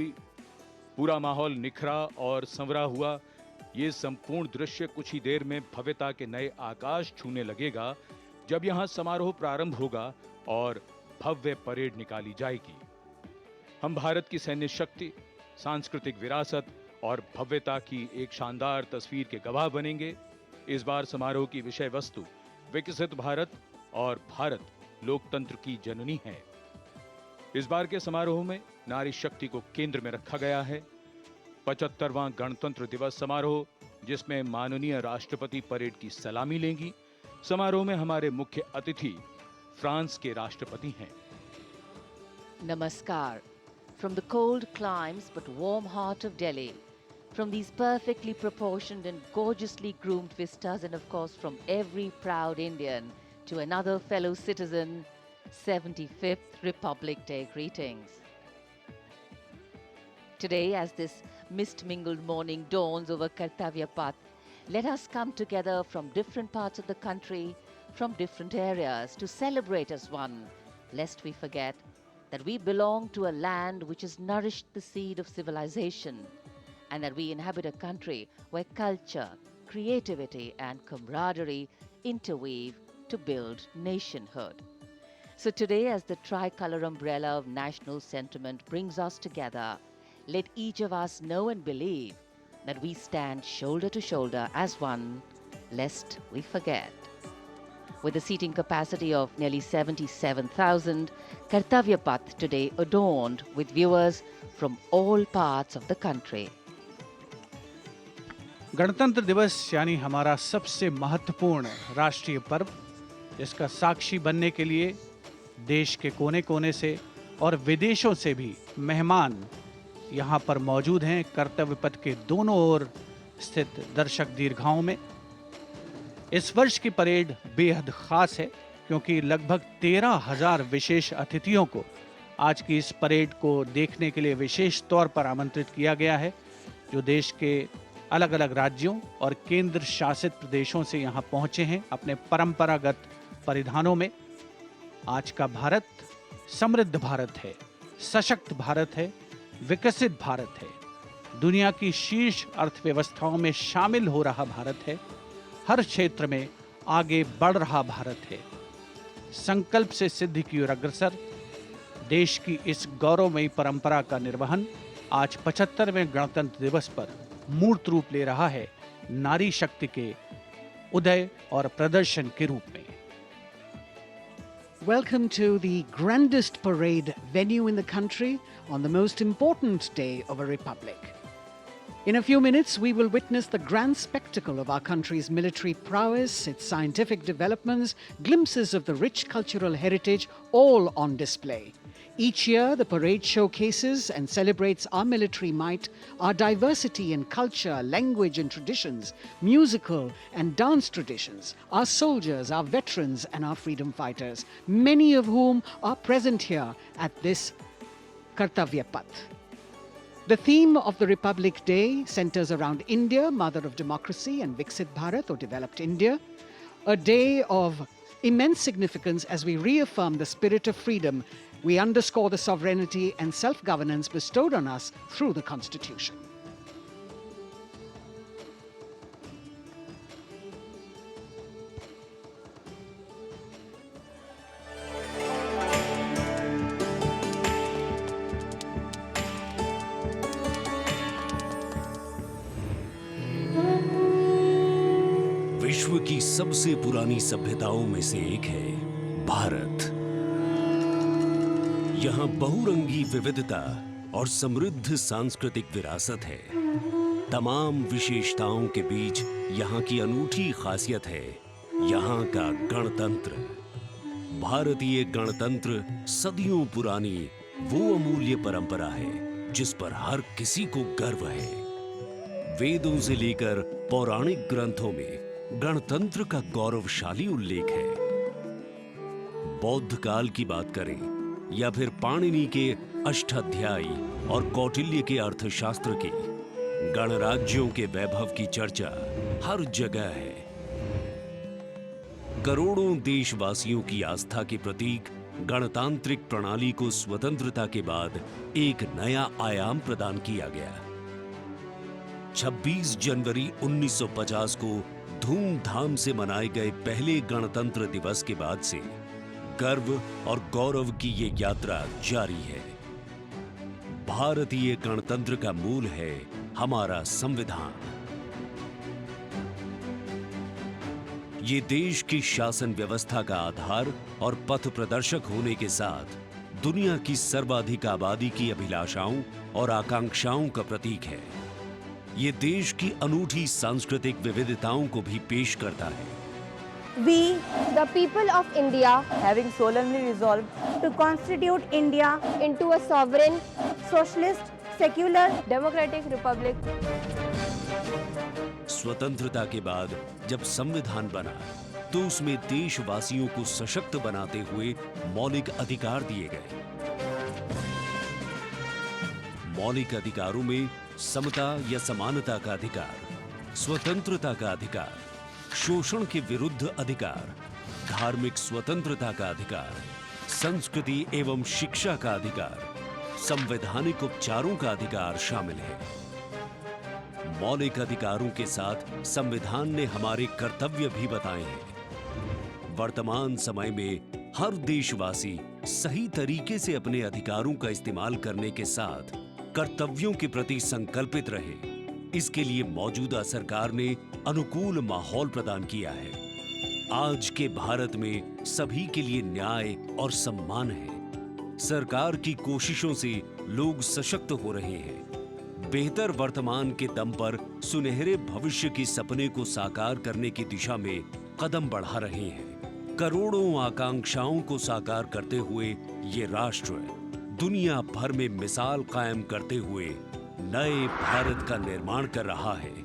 पूरा माहौल निखरा और संवरा हुआ। ये संपूर्ण दृश्य कुछ ही देर में भव्यता के नए आकाश छूने लगेगा जब यहां समारोह प्रारंभ होगा और भव्य परेड निकाली जाएगी। हम भारत की सैन्य शक्ति, सांस्कृतिक विरासत और भव्यता की एक शानदार तस्वीर के गवाह बनेंगे। इस बार समारोह की विषय वस्तु विकसित भारत और भारत लोकतंत्र की जननी है। इस बार के समारोह में नारी शक्ति को केंद्र में रखा गया है। 75वां गणतंत्र दिवस समारोह, जिसमें माननीय राष्ट्रपति परेड की सलामी लेंगी। समारोह में हमारे मुख्य अतिथि फ्रांस के राष्ट्रपति हैं। Namaskar. From the cold climes but warm heart of Delhi, from these perfectly proportioned and gorgeously groomed vistas, and of course from every proud Indian to another fellow citizen, 75th Republic Day greetings. Today, as this mist-mingled morning dawns over Kartavya Path, let us come together from different parts of the country, from different areas, to celebrate as one, lest we forget that we belong to a land which has nourished the seed of civilization, and that we inhabit a country where culture, creativity, and camaraderie interweave to build nationhood. So today, as the tricolor umbrella of national sentiment brings us together, let each of us know and believe that we stand shoulder to shoulder as one, lest we forget. With a seating capacity of nearly 77,000, Kartavya Path today adorned with viewers from all parts of the country. गणतंत्र दिवस यानी हमारा सबसे महत्वपूर्ण राष्ट्रीय पर्व, जिसका साक्षी बनने के लिए देश के कोने कोने से और विदेशों से भी मेहमान यहाँ पर मौजूद हैं। कर्तव्य पथ के दोनों ओर स्थित दर्शक दीर्घाओं में इस वर्ष की परेड बेहद खास है, क्योंकि लगभग 13,000 विशेष अतिथियों को आज की इस परेड को देखने के लिए विशेष तौर पर आमंत्रित किया गया है, जो देश के अलग अलग राज्यों और केंद्र शासित प्रदेशों से यहाँ पहुँचे हैं अपने परंपरागत परिधानों में। आज का भारत समृद्ध भारत है, सशक्त भारत है, विकसित भारत है, दुनिया की शीर्ष अर्थव्यवस्थाओं में शामिल हो रहा भारत है, हर क्षेत्र में आगे बढ़ रहा भारत है, संकल्प से सिद्धि की ओर अग्रसर। देश की इस गौरवमयी परंपरा का निर्वहन आज 75वें गणतंत्र दिवस पर मूर्त रूप ले रहा है, नारी शक्ति के उदय और प्रदर्शन के रूप में। Welcome to the grandest parade venue in the country on the most important day of a republic. In a few minutes, we will witness the grand spectacle of our country's military prowess, its scientific developments, glimpses of the rich cultural heritage, all on display. Each year, the parade showcases and celebrates our military might, our diversity in culture, language and traditions, musical and dance traditions, our soldiers, our veterans and our freedom fighters, many of whom are present here at this Kartavya Path. The theme of the Republic Day centers around India, mother of democracy, and Viksit Bharat, or developed India, a day of immense significance as we reaffirm the spirit of freedom. We underscore the sovereignty and self-governance bestowed on us through the Constitution. विश्व की सबसे पुरानी सभ्यताओं में से एक है भारत। यहाँ बहुरंगी विविधता और समृद्ध सांस्कृतिक विरासत है। तमाम विशेषताओं के बीच यहाँ की अनूठी खासियत है यहाँ का गणतंत्र। भारतीय गणतंत्र सदियों पुरानी वो अमूल्य परंपरा है जिस पर हर किसी को गर्व है। वेदों से लेकर पौराणिक ग्रंथों में गणतंत्र का गौरवशाली उल्लेख है। बौद्ध काल की बात करें या फिर पाणिनि के अष्टाध्यायी और कौटिल्य के अर्थशास्त्र की, गणराज्यों के वैभव की चर्चा हर जगह है। करोड़ों देशवासियों की आस्था के प्रतीक गणतांत्रिक प्रणाली को स्वतंत्रता के बाद एक नया आयाम प्रदान किया गया। 26 जनवरी 1950 को धूमधाम से मनाए गए पहले गणतंत्र दिवस के बाद से गर्व और गौरव की ये यात्रा जारी है। भारतीय गणतंत्र का मूल है हमारा संविधान। ये देश की शासन व्यवस्था का आधार और पथ प्रदर्शक होने के साथ दुनिया की सर्वाधिक आबादी की अभिलाषाओं और आकांक्षाओं का प्रतीक है। ये देश की अनूठी सांस्कृतिक विविधताओं को भी पेश करता है। We, the people of India, having solemnly resolved to constitute India into a sovereign, socialist, secular, democratic republic. स्वतंत्रता के बाद जब संविधान बना तो उसमें देशवासियों को सशक्त बनाते हुए मौलिक अधिकार दिए गए। मौलिक अधिकारों में समता या समानता का अधिकार, स्वतंत्रता का अधिकार, शोषण के विरुद्ध अधिकार, धार्मिक स्वतंत्रता का अधिकार, संस्कृति एवं शिक्षा का अधिकार, संवैधानिक उपचारों का अधिकार शामिल है। मौलिक अधिकारों के साथ संविधान ने हमारे कर्तव्य भी बताए हैं। वर्तमान समय में हर देशवासी सही तरीके से अपने अधिकारों का इस्तेमाल करने के साथ कर्तव्यों के प्रति संकल्पित रहे, इसके लिए मौजूदा सरकार ने अनुकूल माहौल प्रदान किया है। आज के भारत में सभी के लिए न्याय और सम्मान है। सरकार की कोशिशों से लोग सशक्त हो रहे हैं। बेहतर वर्तमान के दम पर सुनहरे भविष्य के सपने को साकार करने की दिशा में कदम बढ़ा रहे हैं। करोड़ों आकांक्षाओं को साकार करते हुए ये राष्ट्र दुनिया भर में मिसाल कायम करते हुए नए भारत का निर्माण कर रहा है।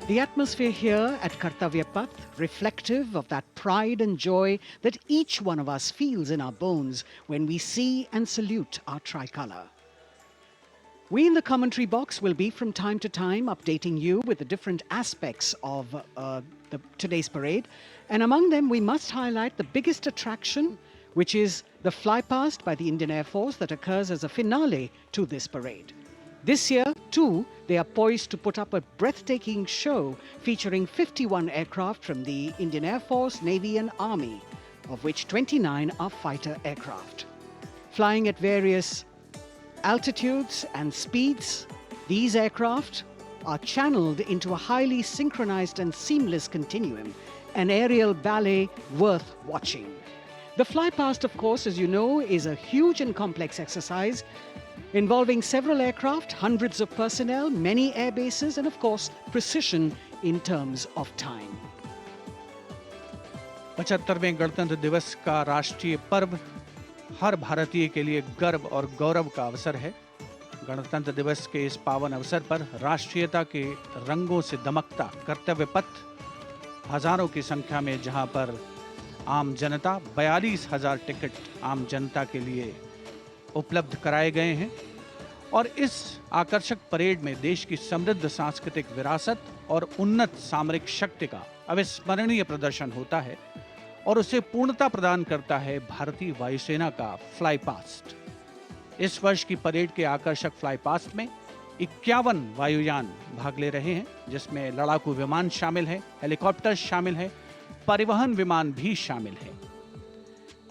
The atmosphere here at Kartavya Path, reflective of that pride and joy that each one of us feels in our bones when we see and salute our tricolour. We in the commentary box will be from time to time updating you with the different aspects of today's parade, and among them we must highlight the biggest attraction, which is the flypast by the Indian Air Force that occurs as a finale to this parade. This year, too, they are poised to put up a breathtaking show featuring 51 aircraft from the Indian Air Force, Navy and Army, of which 29 are fighter aircraft. Flying at various altitudes and speeds, these aircraft are channeled into a highly synchronized and seamless continuum, an aerial ballet worth watching. The flypast, of course, as you know, is a huge and complex exercise involving several aircraft, hundreds of personnel, many air bases, and of course, precision in terms of time. 75वें गणतंत्र दिवस का राष्ट्रीय पर्व हर भारतीय के लिए गर्व और गौरव का अवसर है। गणतंत्र दिवस के इस पावन अवसर पर राष्ट्रीयता के रंगों से दमकता कर्तव्य पथ हजारों की संख्या में, जहां पर आम जनता 42,000 टिकट आम जनता के लिए उपलब्ध कराए गए हैं। और इस आकर्षक परेड में देश की समृद्ध सांस्कृतिक विरासत और उन्नत सामरिक शक्ति का अविस्मरणीय प्रदर्शन होता है और उसे पूर्णता प्रदान करता है भारतीय वायुसेना का फ्लाईपास्ट। इस वर्ष की परेड के आकर्षक फ्लाईपास्ट में 51 वायुयान भाग ले रहे हैं, जिसमें लड़ाकू विमान शामिल है, हेलीकॉप्टर शामिल है, परिवहन विमान भी शामिल है।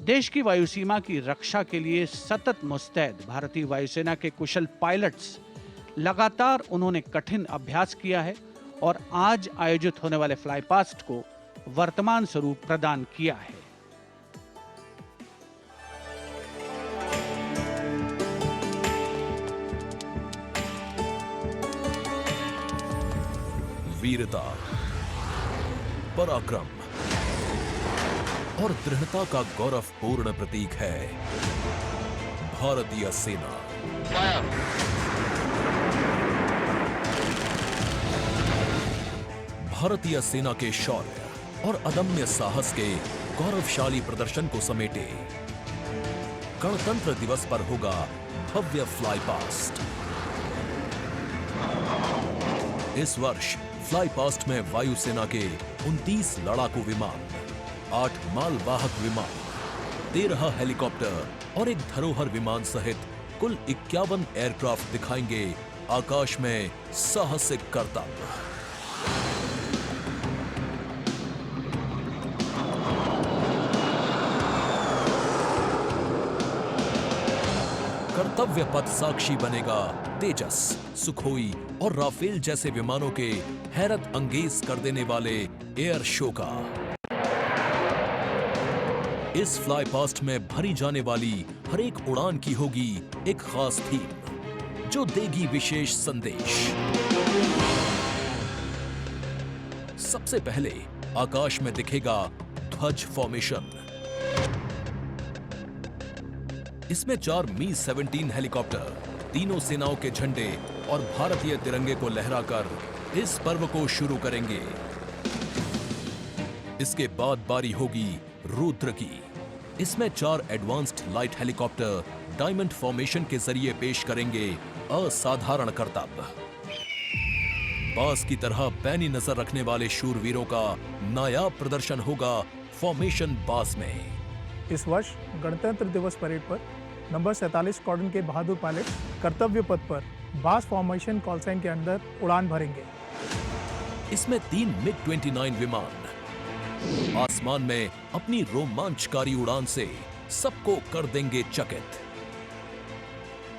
देश की वायुसीमा की रक्षा के लिए सतत मुस्तैद भारतीय वायुसेना के कुशल पायलट्स लगातार उन्होंने कठिन अभ्यास किया है और आज आयोजित होने वाले फ्लाईपास्ट को वर्तमान स्वरूप प्रदान किया है। वीरता, पराक्रम और दृढ़ता का गौरवपूर्ण प्रतीक है भारतीय सेना। भारतीय सेना के शौर्य और अदम्य साहस के गौरवशाली प्रदर्शन को समेटे गणतंत्र दिवस पर होगा भव्य फ्लाईपास्ट। इस वर्ष फ्लाई पास्ट में वायुसेना के 29 लड़ाकू विमान, 8 मालवाहक विमान, 13 हेलीकॉप्टर और एक धरोहर विमान सहित कुल 51 एयरक्राफ्ट दिखाएंगे आकाश में साहसिक करतब। कर्तव्य पथ साक्षी बनेगा तेजस, सुखोई और राफेल जैसे विमानों के हैरत अंगेज कर देने वाले एयर शो का। इस फ्लाई पास्ट में भरी जाने वाली हर एक उड़ान की होगी एक खास थीम जो देगी विशेष संदेश। सबसे पहले आकाश में दिखेगा ध्वज फॉर्मेशन। इसमें 4 मी-17 हेलीकॉप्टर तीनों सेनाओं के झंडे और भारतीय तिरंगे को लहराकर इस पर्व को शुरू करेंगे। इसके बाद बारी होगी रुद्र की। इसमें 4 advanced light helicopter diamond formation के जरिए पेश करेंगे असाधारण करतब। बास की तरह पैनी नजर रखने वाले शूरवीरों का नायाब प्रदर्शन होगा फॉर्मेशन बास में। इस वर्ष गणतंत्र दिवस परेड पर नंबर 47 स्क्वाड्रन के बहादुर पायलट कर्तव्य पथ पर बास फॉर्मेशन कॉल साइन के अंदर उड़ान भरेंगे। इसमें 3 मिग-29 विमान आसमान में अपनी रोमांचकारी उड़ान से सबको कर देंगे चकित।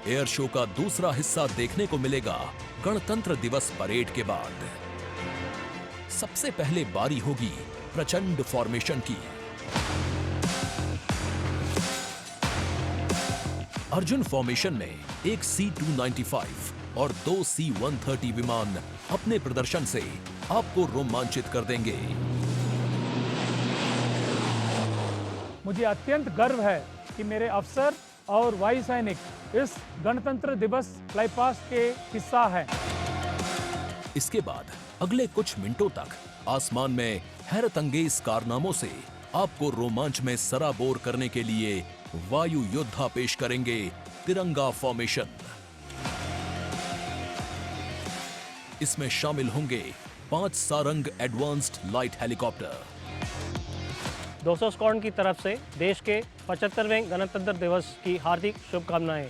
एयर शो का दूसरा हिस्सा देखने को मिलेगा गणतंत्र दिवस परेड के बाद। सबसे पहले बारी होगी प्रचंड फॉर्मेशन की। अर्जुन फॉर्मेशन में एक C-295 और 2 C-130 विमान अपने प्रदर्शन से आपको रोमांचित कर देंगे। मुझे अत्यंत गर्व है कि मेरे अफसर और वायु सैनिक इस गणतंत्र दिवस फ्लाई पास्ट के हिस्सा हैं। इसके बाद अगले कुछ मिनटों तक आसमान में हैरत अंगेज कारनामों से आपको रोमांच में सराबोर करने के लिए वायु योद्धा पेश करेंगे तिरंगा फॉर्मेशन। इसमें शामिल होंगे 5 Sarang advanced light helicopter. 200 squadron की तरफ से देश के 75वें गणतंत्र दिवस की हार्दिक शुभकामनाएं।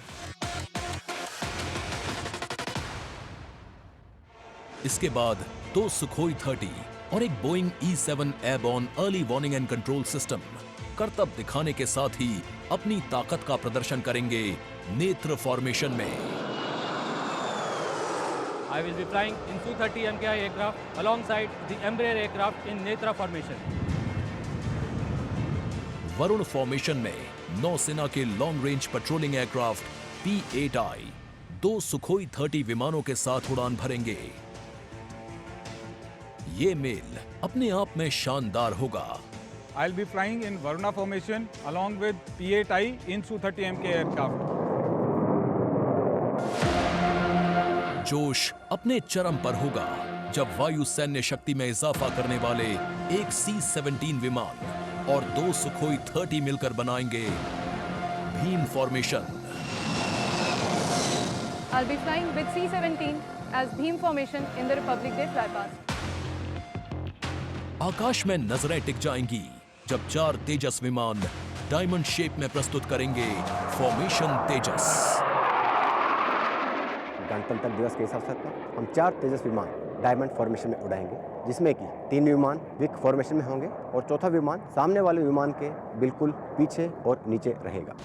इसके बाद 2 सुखोई 30 और एक Boeing E-7 airborne early warning and control system करतब दिखाने के साथ ही अपनी ताकत का प्रदर्शन करेंगे नेत्र फॉर्मेशन में। I will be flying in Su-30 MKI aircraft alongside the Embraer aircraft in Netra formation. Varun formation में नौसेना के long range patrolling aircraft P-8I 2 Sukhoi 30 विमानों के साथ उड़ान भरेंगे। ये मेल अपने आप में शानदार होगा। I'll be flying in Varuna formation along with P-8I in Su-30 MK aircraft. जोश अपने चरम पर होगा जब वायु सैन्य शक्ति में इजाफा करने वाले एक C-17 विमान और 2 सुखोई 30 मिलकर बनाएंगे Bhim formation. I'll be flying with C-17 as Bhim formation in the Republic Day fly past. आकाश में नजरें टिक जाएंगी जब 4 तेजस विमान डायमंड शेप में प्रस्तुत करेंगे फॉर्मेशन तेजस। गणतंत्र दिवस के इस अवसर पर हम 4 तेजस विमान डायमंड फॉर्मेशन में उड़ाएंगे, जिसमें कि 3 विमान विक फॉर्मेशन में होंगे और चौथा विमान सामने वाले विमान के बिल्कुल पीछे और नीचे रहेगा।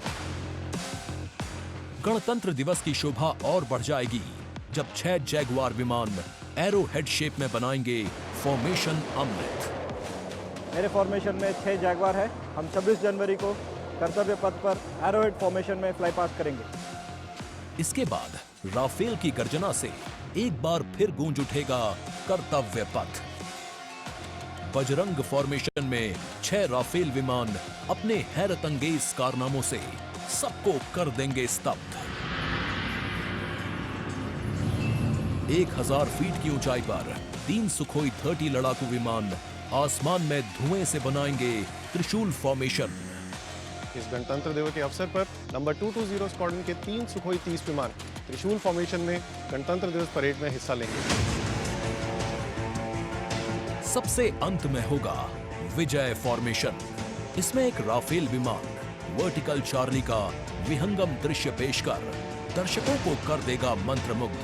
गणतंत्र दिवस की शोभा और बढ़ जाएगी जब 6 जैगुआर विमान एरो हेड शेप में बनाएंगे फॉर्मेशन अमृत। मेरे फॉर्मेशन में 6 जैगुआर है। हम 26 जनवरी को कर्तव्य पथ पर एरोहेड फॉर्मेशन में फ्लाई पास्ट करेंगे। इसके बाद राफेल की गर्जना से एक बार फिर गूंज उठेगा कर्तव्य पथ। बजरंग फॉर्मेशन में 6 राफेल विमान अपने हैरत अंगेज कारनामों से सबको कर देंगे स्तब्ध। 1000 फीट की ऊंचाई पर 3 सुखोई 30 लड़ाकू विमान आसमान में धुएं से बनाएंगे त्रिशूल फॉर्मेशन। इस गणतंत्र दिवस के अवसर पर नंबर 220 स्क्वाड्रन के 3 सुखोई 30 विमान त्रिशूल फॉर्मेशन में गणतंत्र दिवस परेड में हिस्सा लेंगे। सबसे अंत में होगा विजय फॉर्मेशन। इसमें एक राफेल विमान वर्टिकल चार्ली का विहंगम दृश्य पेश कर दर्शकों को कर देगा मंत्रमुग्ध।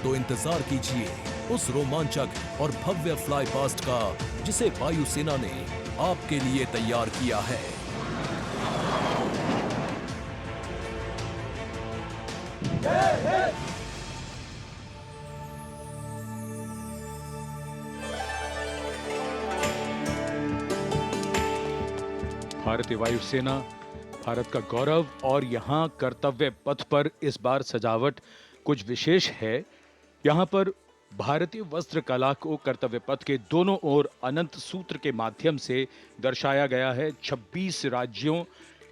तो इंतजार कीजिए उस रोमांचक और भव्य फ्लाई पास्ट का जिसे वायुसेना ने आपके लिए तैयार किया है। भारतीय वायुसेना भारत का गौरव, और यहाँ कर्तव्य पथ पर इस बार सजावट कुछ विशेष है। यहाँ पर भारतीय वस्त्र कला को कर्तव्य पथ के दोनों ओर अनंत सूत्र के माध्यम से दर्शाया गया है। 26 राज्यों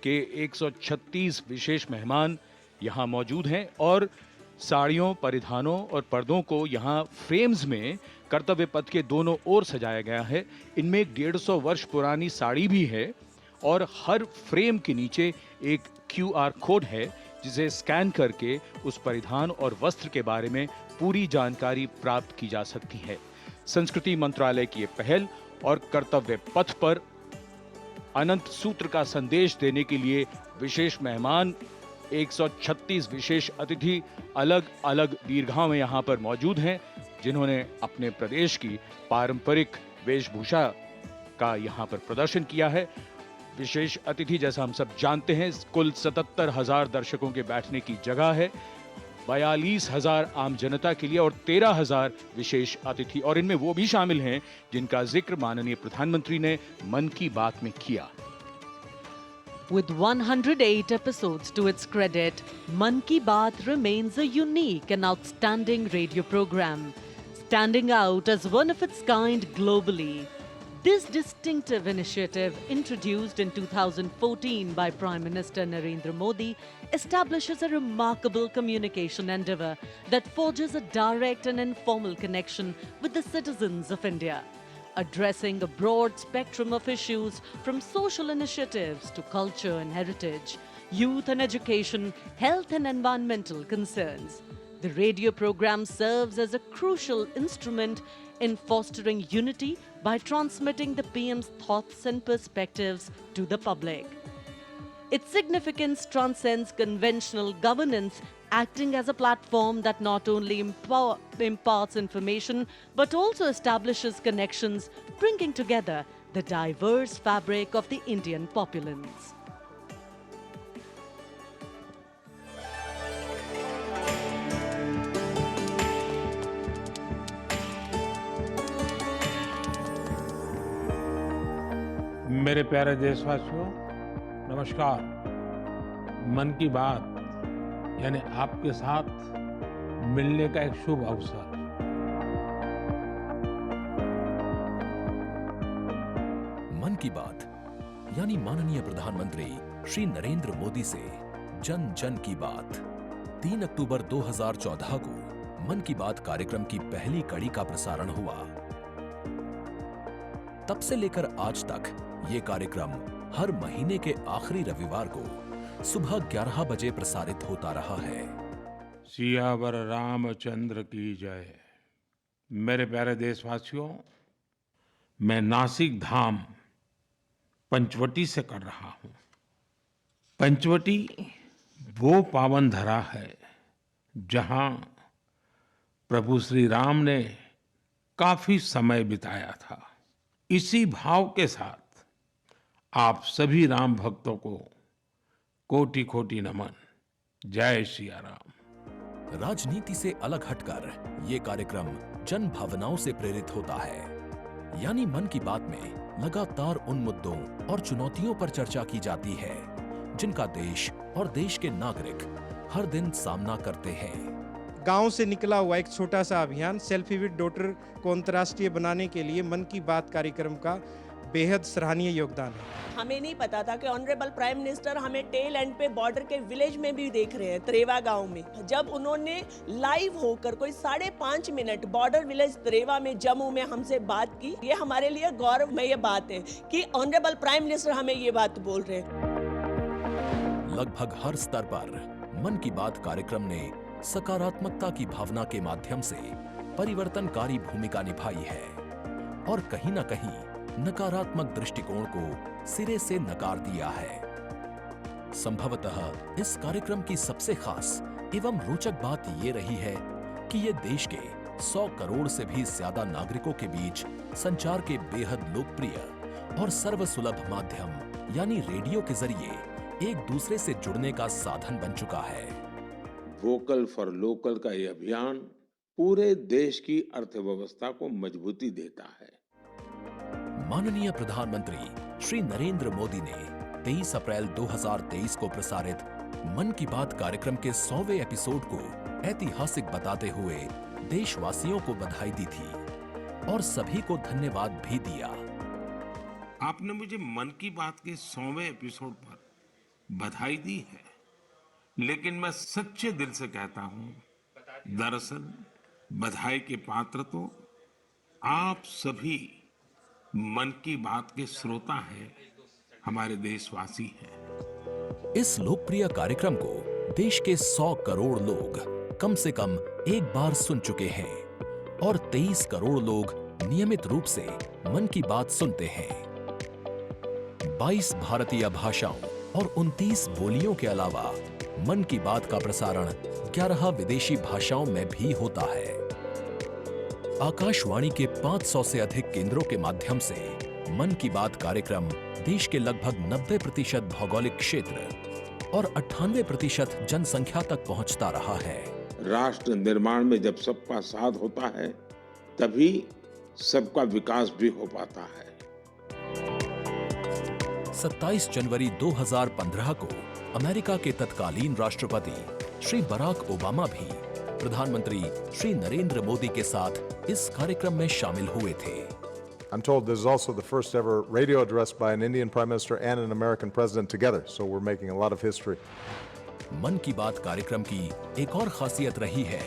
के 136 विशेष मेहमान यहाँ मौजूद हैं और साड़ियों, परिधानों और पर्दों को यहाँ फ्रेम्स में कर्तव्य पथ के दोनों ओर सजाया गया है। इनमें एक 150 वर्ष पुरानी साड़ी भी है और हर फ्रेम के नीचे एक QR कोड है जिसे स्कैन करके उस परिधान और वस्त्र के बारे में पूरी जानकारी प्राप्त की जा सकती है। संस्कृति मंत्रालय की ये पहल और कर्तव्य पथ पर अनंत सूत्र का संदेश देने के लिए विशेष मेहमान 136 विशेष अतिथि अलग अलग दीर्घाओं में यहाँ पर मौजूद हैं, जिन्होंने अपने प्रदेश की पारंपरिक वेशभूषा का यहाँ पर प्रदर्शन किया है। विशेष अतिथि, जैसा हम सब जानते हैं, कुल 77,000 दर्शकों के बैठने की जगह है, 42,000 आम जनता के लिए और 13,000 विशेष अतिथि, और इनमें वो भी शामिल हैं जिनका जिक्र माननीय प्रधानमंत्री ने मन की बात में किया। With 108 episodes to its credit, Man Ki Baat remains a unique and outstanding radio program, standing out as one of its kind globally. This distinctive initiative, introduced in 2014 by Prime Minister Narendra Modi, establishes a remarkable communication endeavour that forges a direct and informal connection with the citizens of India, addressing a broad spectrum of issues from social initiatives to culture and heritage, youth and education, health and environmental concerns. The radio program serves as a crucial instrument in fostering unity by transmitting the PM's thoughts and perspectives to the public. Its significance transcends conventional governance, acting as a platform that not only imparts information but also establishes connections, bringing together the diverse fabric of the Indian populace. मेरे प्यारे देशवासियों, नमस्कार। मन की बात यानी आपके साथ मिलने का एक शुभ अवसर। मन की बात यानी माननीय प्रधानमंत्री श्री नरेंद्र मोदी से जन जन की बात। 3 अक्टूबर 2014 को मन की बात कार्यक्रम की पहली कड़ी का प्रसारण हुआ। तब से लेकर आज तक ये कार्यक्रम हर महीने के आखिरी रविवार को सुबह 11 बजे प्रसारित होता रहा है। सियावर रामचंद्र की जय। मेरे प्यारे देशवासियों, मैं नासिक धाम पंचवटी से कर रहा हूं। पंचवटी वो पावन धरा है जहां प्रभु श्री राम ने काफी समय बिताया था। इसी भाव के साथ आप सभी राम भक्तों को कोटि कोटि नमन। जय सिया राम। राजनीति से अलग हटकर ये कार्यक्रम जन भावनाओं से प्रेरित होता है। यानी मन की बात में लगातार उन मुद्दों और चुनौतियों पर चर्चा की जाती है जिनका देश और देश के नागरिक हर दिन सामना करते हैं। गांव से निकला हुआ एक छोटा सा अभियान सेल्फी विद डॉटर को अंतर्राष्ट्रीय बनाने के लिए मन की बात कार्यक्रम का बेहद सराहनीय योगदान है। हमें नहीं पता था कि ऑनरेबल प्राइम मिनिस्टर हमें टेल एंड पे बॉर्डर के विलेज में भी देख रहे हैं, त्रेवा गांव में। जब उन्होंने लाइव होकर कोई 5.5 मिनट बॉर्डर विलेज त्रेवा में जम्मू में हमसे बात की, ये हमारे लिए गौरवमय बात है कि ऑनरेबल प्राइम मिनिस्टर हमें ये बात बोल रहे हैं। लगभग हर स्तर पर मन की बात कार्यक्रम ने सकारात्मकता की भावना के माध्यम से परिवर्तनकारी भूमिका निभाई है और कहीं न कहीं नकारात्मक दृष्टिकोण को सिरे से नकार दिया है। संभवतः इस कार्यक्रम की सबसे खास एवं रोचक बात ये रही है कि ये देश के 100 करोड़ से भी ज्यादा नागरिकों के बीच संचार के बेहद लोकप्रिय और सर्वसुलभ माध्यम यानी रेडियो के जरिए एक दूसरे से जुड़ने का साधन बन चुका है। वोकल फॉर लोकल का ये अभियान पूरे देश की अर्थव्यवस्था को मजबूती देता है। माननीय प्रधानमंत्री श्री नरेंद्र मोदी ने 23 अप्रैल 2023 को प्रसारित मन की बात कार्यक्रम के 100वें एपिसोड को ऐतिहासिक बताते हुए देशवासियों को बधाई दी थी और सभी को धन्यवाद भी दिया। आपने मुझे मन की बात के 100वें एपिसोड पर बधाई दी है, लेकिन मैं सच्चे दिल से कहता हूं, दरअसल बधाई के पात्र तो आप सभी मन की बात के श्रोता हैं, हमारे देशवासी हैं। इस लोकप्रिय कार्यक्रम को देश के 100 करोड़ लोग कम से कम एक बार सुन चुके हैं और 23 करोड़ लोग नियमित रूप से मन की बात सुनते हैं। 22 भारतीय भाषाओं और 29 बोलियों के अलावा मन की बात का प्रसारण 11 विदेशी भाषाओं में भी होता है। आकाशवाणी के 500 से अधिक केंद्रों के माध्यम से मन की बात कार्यक्रम देश के लगभग 90% भौगोलिक क्षेत्र और 98% जनसंख्या तक पहुंचता रहा है। राष्ट्र निर्माण में जब सबका साथ होता है, तभी सबका विकास भी हो पाता है। 27 जनवरी 2015 को अमेरिका के तत्कालीन राष्ट्रपति श्री बराक ओबामा भी प्रधानमंत्री श्री नरेंद्र मोदी के साथ इस कार्यक्रम में शामिल हुए थे। I'm told this is also the first ever radio address by an Indian Prime Minister and an American President together, so we're making a lot of history. मन की बात कार्यक्रम की एक और खासियत रही है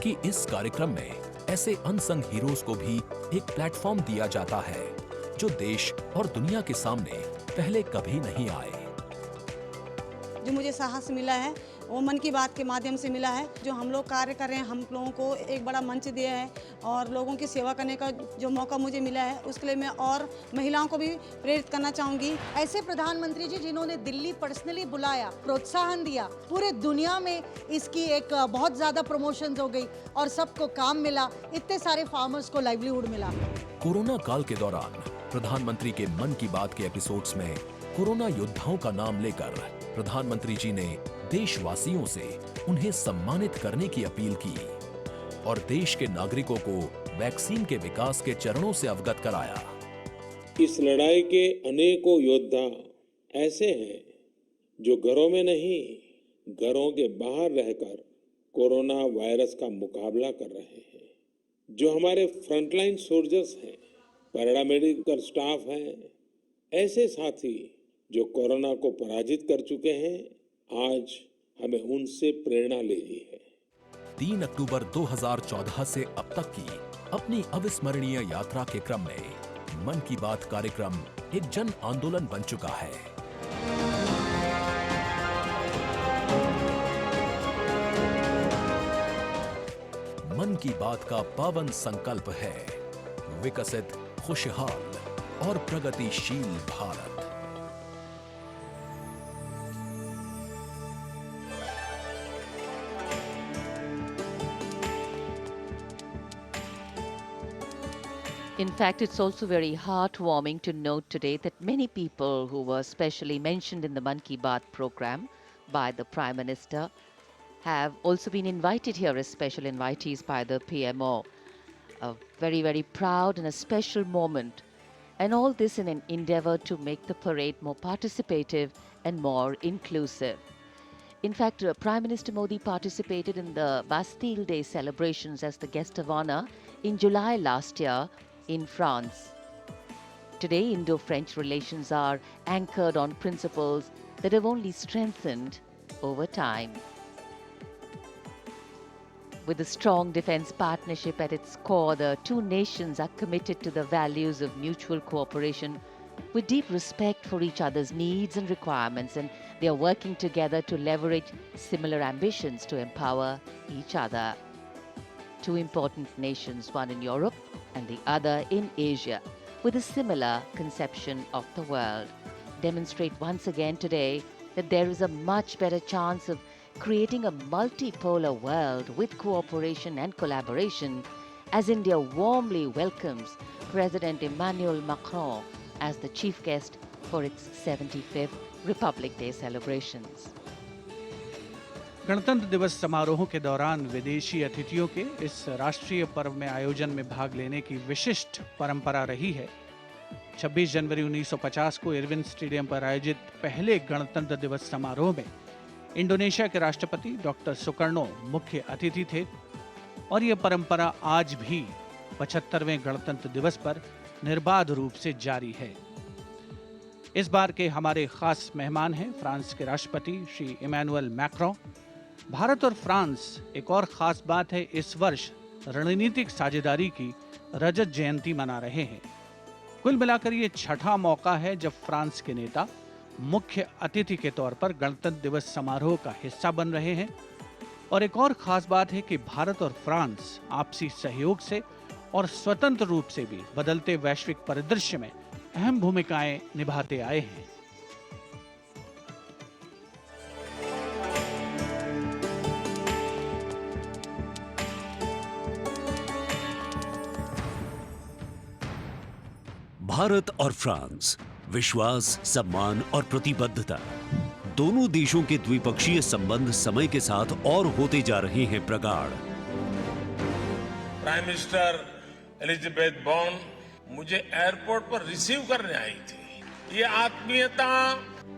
कि इस कार्यक्रम में ऐसे अनसंग हीरोज को भी एक प्लेटफॉर्म दिया जाता है जो देश और दुनिया के सामने पहले कभी नहीं आए। जो मुझे साहस मिला है वो मन की बात के माध्यम से मिला है। जो हम लोग कार्य कर रहे हैं, हम लोगों को एक बड़ा मंच दिया है और लोगों की सेवा करने का जो मौका मुझे मिला है, उसके लिए मैं और महिलाओं को भी प्रेरित करना चाहूँगी। ऐसे प्रधानमंत्री जी जिन्होंने दिल्ली पर्सनली बुलाया, प्रोत्साहन दिया, पूरे दुनिया में इसकी एक बहुत ज़्यादा प्रमोशंस हो गई और सबको काम मिला, इतने सारे फार्मर्स को लाइवलीहुड मिला। कोरोना काल के दौरान प्रधानमंत्री के मन की बात के एपिसोड्स में कोरोना योद्धाओं का नाम लेकर प्रधानमंत्री जी ने देशवासियों से उन्हें सम्मानित करने की अपील की और देश के नागरिकों को वैक्सीन के विकास के चरणों से अवगत कराया। इस लड़ाई के अनेकों योद्धा ऐसे हैं जो घरों में नहीं, घरों के बाहर रहकर कोरोना वायरस का मुकाबला कर रहे हैं। जो हमारे फ्रंटलाइन सोल्जर्स हैं, पैरामेडिकल स्टाफ हैं, ऐसे साथी जो कोरोना को पराजित कर चुके हैं, आज हमें उनसे प्रेरणा लेनी है। 3 अक्टूबर 2014 से अब तक की अपनी अविस्मरणीय यात्रा के क्रम में मन की बात कार्यक्रम एक जन आंदोलन बन चुका है। मन की बात का पावन संकल्प है विकसित, खुशहाल और प्रगतिशील Bharat. In fact, it's also very heartwarming to note today that many people who were specially mentioned in the Man Ki Baat program by the Prime Minister have also been invited here as special invitees by the PMO. A very, very proud and a special moment. And all this in an endeavor to make the parade more participative and more inclusive. In fact, Prime Minister Modi participated in the Bastille Day celebrations as the guest of honor in July last year in France. Today, Indo-French relations are anchored on principles that have only strengthened over time. With a strong defense partnership at its core, the two nations are committed to the values of mutual cooperation with deep respect for each other's needs and requirements, and they are working together to leverage similar ambitions to empower each other. two important nations, one in Europe and the other in Asia, with a similar conception of the world, demonstrate once again today that there is a much better chance of creating a multipolar world with cooperation and collaboration, as India warmly welcomes President Emmanuel Macron as the chief guest for its 75th Republic Day celebrations. गणतंत्र दिवस समारोहों के दौरान विदेशी अतिथियों के इस राष्ट्रीय पर्व में आयोजन में भाग लेने की विशिष्ट परंपरा रही है। 26 जनवरी 1950 को इरविन स्टेडियम पर आयोजित पहले गणतंत्र दिवस समारोह में इंडोनेशिया के राष्ट्रपति डॉक्टर सुकर्णो मुख्य अतिथि थे और यह परंपरा आज भी 75वें गणतंत्र दिवस पर निर्बाध रूप से जारी है। इस बार के हमारे खास मेहमान हैं फ्रांस के राष्ट्रपति श्री इमैनुअल मैक्रों। भारत और फ्रांस, एक और खास बात है, इस वर्ष रणनीतिक साझेदारी की रजत जयंती मना रहे हैं। कुल मिलाकर ये छठा मौका है जब फ्रांस के नेता मुख्य अतिथि के तौर पर गणतंत्र दिवस समारोह का हिस्सा बन रहे हैं। और एक और खास बात है कि भारत और फ्रांस आपसी सहयोग से और स्वतंत्र रूप से भी बदलते वैश्विक परिदृश्य में अहम भूमिकाएं निभाते आए हैं। भारत और फ्रांस, विश्वास, सम्मान और प्रतिबद्धता, दोनों देशों के द्विपक्षीय संबंध समय के साथ और होते जा रहे हैं प्रगाढ़। प्राइम मिनिस्टर एलिजाबेथ बॉर्न मुझे एयरपोर्ट पर रिसीव करने आई थी। ये आत्मीयता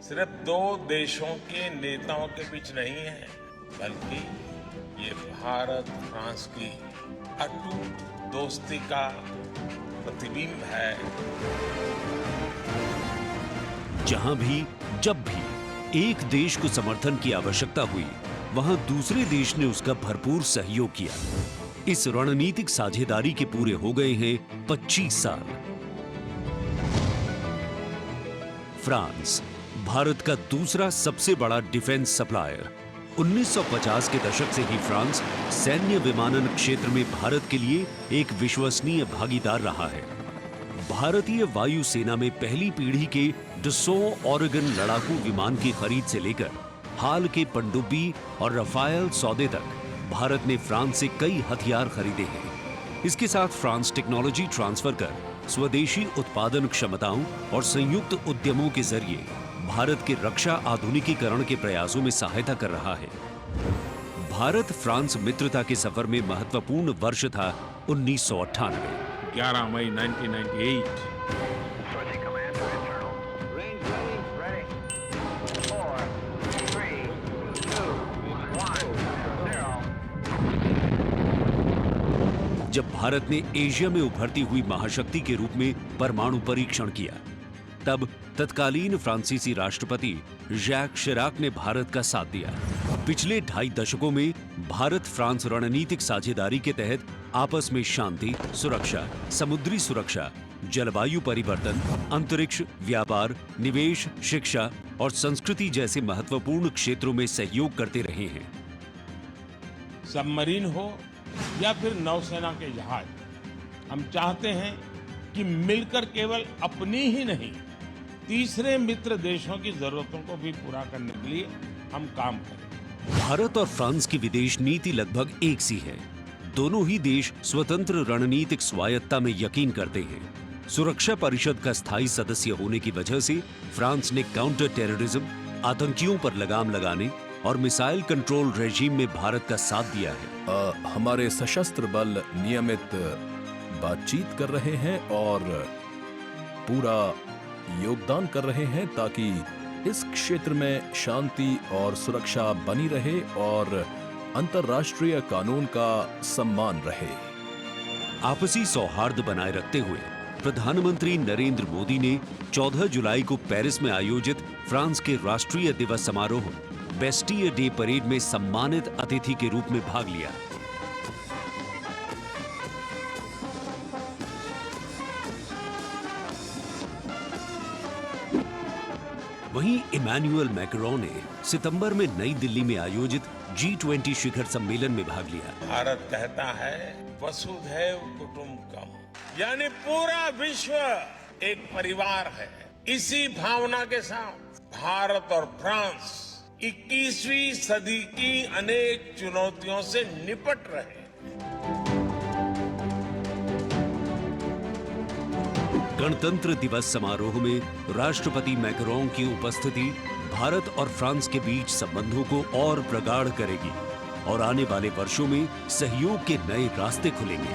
सिर्फ दो देशों के नेताओं के बीच नहीं है, बल्कि ये भारत फ्रांस की अटूट दोस्ती का प्रतिबिंब है। जहां भी, जब भी एक देश को समर्थन की आवश्यकता हुई, वहां दूसरे देश ने उसका भरपूर सहयोग किया। इस रणनीतिक साझेदारी के पूरे हो गए हैं 25 साल। फ्रांस, भारत का दूसरा सबसे बड़ा डिफेंस सप्लायर। 1950 के दशक से ही फ्रांस सैन्य विमानन क्षेत्र में भारत के लिए एक विश्वसनीय भागीदार रहा है। भारतीय वायुसेना में पहली पीढ़ी के डसो ओरेगन लड़ाकू विमान की खरीद से लेकर हाल के पनडुब्बी और रफाएल सौदे तक भारत ने फ्रांस से कई हथियार खरीदे हैं। इसके साथ फ्रांस टेक्नोलॉजी ट्रांसफर कर स्वदेशी उत्पादन क्षमताओं और संयुक्त उद्यमों के जरिए भारत के रक्षा आधुनिकीकरण के प्रयासों में सहायता कर रहा है। भारत फ्रांस मित्रता के सफर में महत्वपूर्ण वर्ष था 1998। 11 मई 1998। जब भारत ने एशिया में उभरती हुई महाशक्ति के रूप में परमाणु परीक्षण किया, तब तत्कालीन फ्रांसीसी राष्ट्रपति जैक शिराक ने भारत का साथ दिया। पिछले 2.5 दशकों में भारत फ्रांस रणनीतिक साझेदारी के तहत आपस में शांति, सुरक्षा, समुद्री सुरक्षा, जलवायु परिवर्तन, अंतरिक्ष, व्यापार, निवेश, शिक्षा और संस्कृति जैसे महत्वपूर्ण क्षेत्रों में सहयोग करते रहे हैं। सबमरीन हो या फिर नौसेना के जहाज, हम चाहते हैं कि मिलकर केवल अपनी ही नहीं, तीसरे मित्र देशों की जरूरतों को भी पूरा करने के लिए हम काम करें। भारत और फ्रांस की विदेश नीति लगभग एक सी है। दोनों ही देश स्वतंत्र रणनीतिक स्वायत्ता में यकीन करते हैं। सुरक्षा परिषद का स्थायी सदस्य होने की वजह से फ्रांस ने काउंटर टेररिज्म, आतंकियों पर लगाम लगाने और मिसाइल कंट्रोल रेजीम में भारत का साथ दिया है। हमारे सशस्त्र बल नियमित बातचीत कर रहे हैं और पूरा योगदान कर रहे हैं ताकि इस क्षेत्र में शांति और सुरक्षा बनी रहे और अंतर्राष्ट्रीय कानून का सम्मान रहे। आपसी सौहार्द बनाए रखते हुए प्रधानमंत्री नरेंद्र मोदी ने 14 जुलाई को पेरिस में आयोजित फ्रांस के राष्ट्रीय दिवस समारोह बेस्टियर डे परेड में सम्मानित अतिथि के रूप में भाग लिया। वहीं इमैनुअल मैक्रों ने सितंबर में नई दिल्ली में आयोजित G20 शिखर सम्मेलन में भाग लिया। भारत कहता है वसुधैव कुटुंबकम, यानी पूरा विश्व एक परिवार है। इसी भावना के साथ भारत और फ्रांस 21वीं सदी की अनेक चुनौतियों से निपट रहे। गणतंत्र दिवस समारोह में राष्ट्रपति मैक्रोन की उपस्थिति भारत और फ्रांस के बीच संबंधों को और प्रगाढ़ करेगी और आने वाले वर्षों में सहयोग के नए रास्ते खुलेंगे।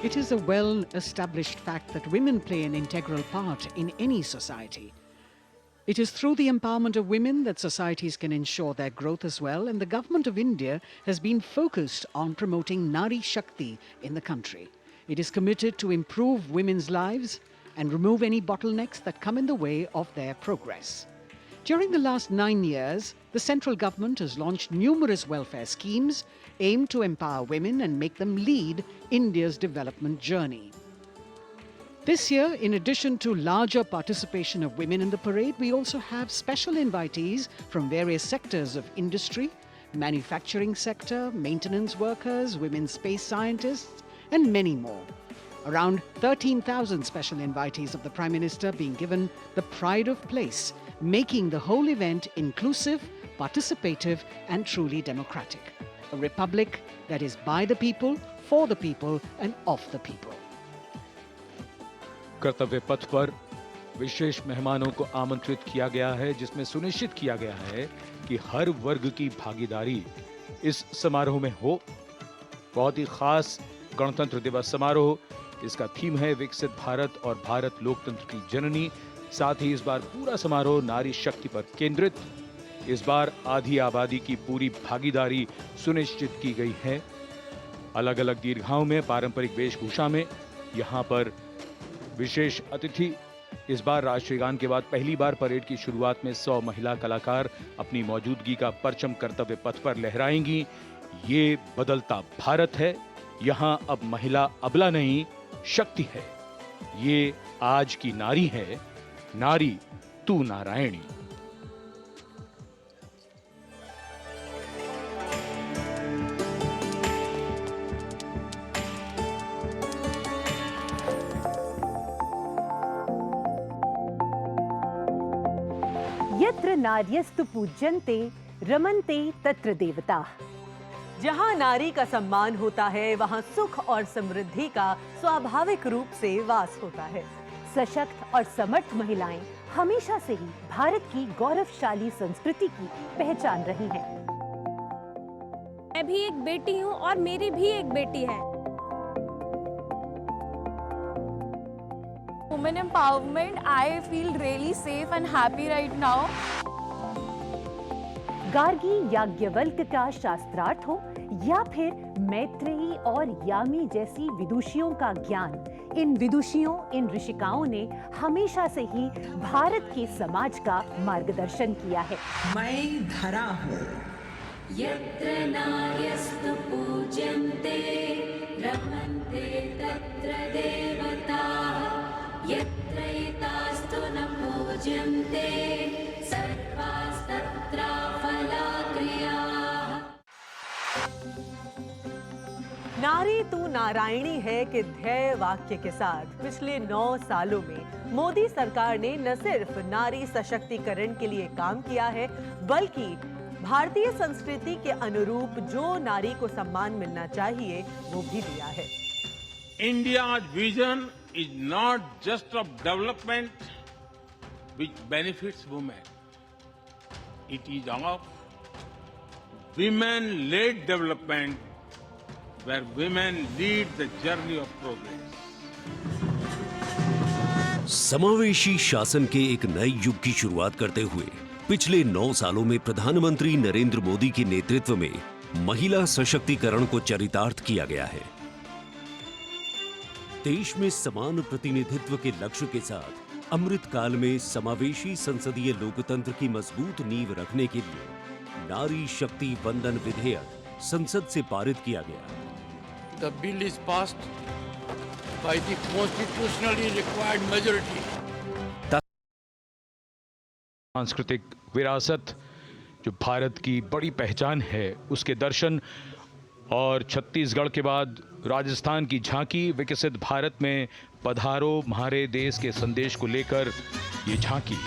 It is a well-established fact that women play an integral part in any society. It is through the empowerment of women that societies can ensure their growth as well, and the Government of India has been focused on promoting Nari Shakti in the country. It is committed to improve women's lives and remove any bottlenecks that come in the way of their progress. During the last 9 years, the central government has launched numerous welfare schemes aimed to empower women and make them lead India's development journey. This year, in addition to larger participation of women in the parade, we also have special invitees from various sectors of industry, manufacturing sector, maintenance workers, women space scientists, and many more. Around 13,000 special invitees of the Prime Minister being given the pride of place, making the whole event inclusive, participative, and truly democratic. A republic that is by the people, for the people, and of the people. कर्तव्य पथ पर विशेष मेहमानों को आमंत्रित किया गया है, जिसमें सुनिश्चित किया गया है कि हर वर्ग की भागीदारी इस समारोह में हो। बहुत ही खास गणतंत्र दिवस समारोह, इसका थीम है विकसित भारत और भारत लोकतंत्र की जननी। साथ ही इस बार पूरा समारोह नारी शक्ति पर केंद्रित। इस बार आधी आबादी की पूरी भागीदारी सुनिश्चित की गई है। अलग अलग दीर्घाओं में पारंपरिक वेशभूषा में यहाँ पर विशेष अतिथि। इस बार राष्ट्रीय गान के बाद पहली बार परेड की शुरुआत में 100 महिला कलाकार अपनी मौजूदगी का परचम कर्तव्य पथ पर लहराएंगी। ये बदलता भारत है, यहाँ अब महिला अबला नहीं, शक्ति है। ये आज की नारी है, नारी तू नारायणी। यत्र नार्यस्तु पूज्यन्ते रमन्ते तत्र देवताः। जहां नारी का सम्मान होता है, वहां सुख और समृद्धि का स्वाभाविक रूप से वास होता है। सशक्त और समर्थ महिलाएं हमेशा से ही भारत की गौरवशाली संस्कृति की पहचान रही हैं। मैं भी एक बेटी हूं और मेरी भी एक बेटी है। Women empowerment, I feel really safe and happy right now. Gargi Yajnavalkya का शास्त्रार्थ हो या फिर मैत्रेयी और यामी जैसी विदुषियों का ज्ञान, इन विदुषियों, इन ऋषिकाओं ने हमेशा से ही भारत के समाज का मार्गदर्शन किया है। मैं धरा हूँ। यत्र नार्यस्तु पूज्यन्ते रमन्ते तत्र देवताः, यत्र एतास्तु न पूज्यन्ते सर्वास्तत्र फलाक्रियाः। नारी तू नारायणी है के ध्येय वाक्य के साथ पिछले 9 सालों में मोदी सरकार ने न सिर्फ नारी सशक्तिकरण के लिए काम किया है, बल्कि भारतीय संस्कृति के अनुरूप जो नारी को सम्मान मिलना चाहिए वो भी दिया है। India's vision is not just of development which benefits women. It is of women-led development where women lead the journey of progress. समावेशी शासन के एक नए युग की शुरुआत करते हुए पिछले 9 सालों में प्रधानमंत्री नरेंद्र मोदी के नेतृत्व में महिला सशक्तिकरण को चरितार्थ किया गया है। देश में समान प्रतिनिधित्व के लक्ष्य के साथ अमृत काल में समावेशी संसदीय लोकतंत्र की मजबूत नींव रखने के लिए नारी शक्ति वंदन विधेयक संसद से पारित किया गया। The bill is passed by the constitutionally required majority. सांस्कृतिक विरासत जो भारत की बड़ी पहचान है उसके दर्शन और छत्तीसगढ़ के बाद राजस्थान की झांकी विकसित भारत में पधारो म्हारे देश के संदेश को लेकर ये झांकी।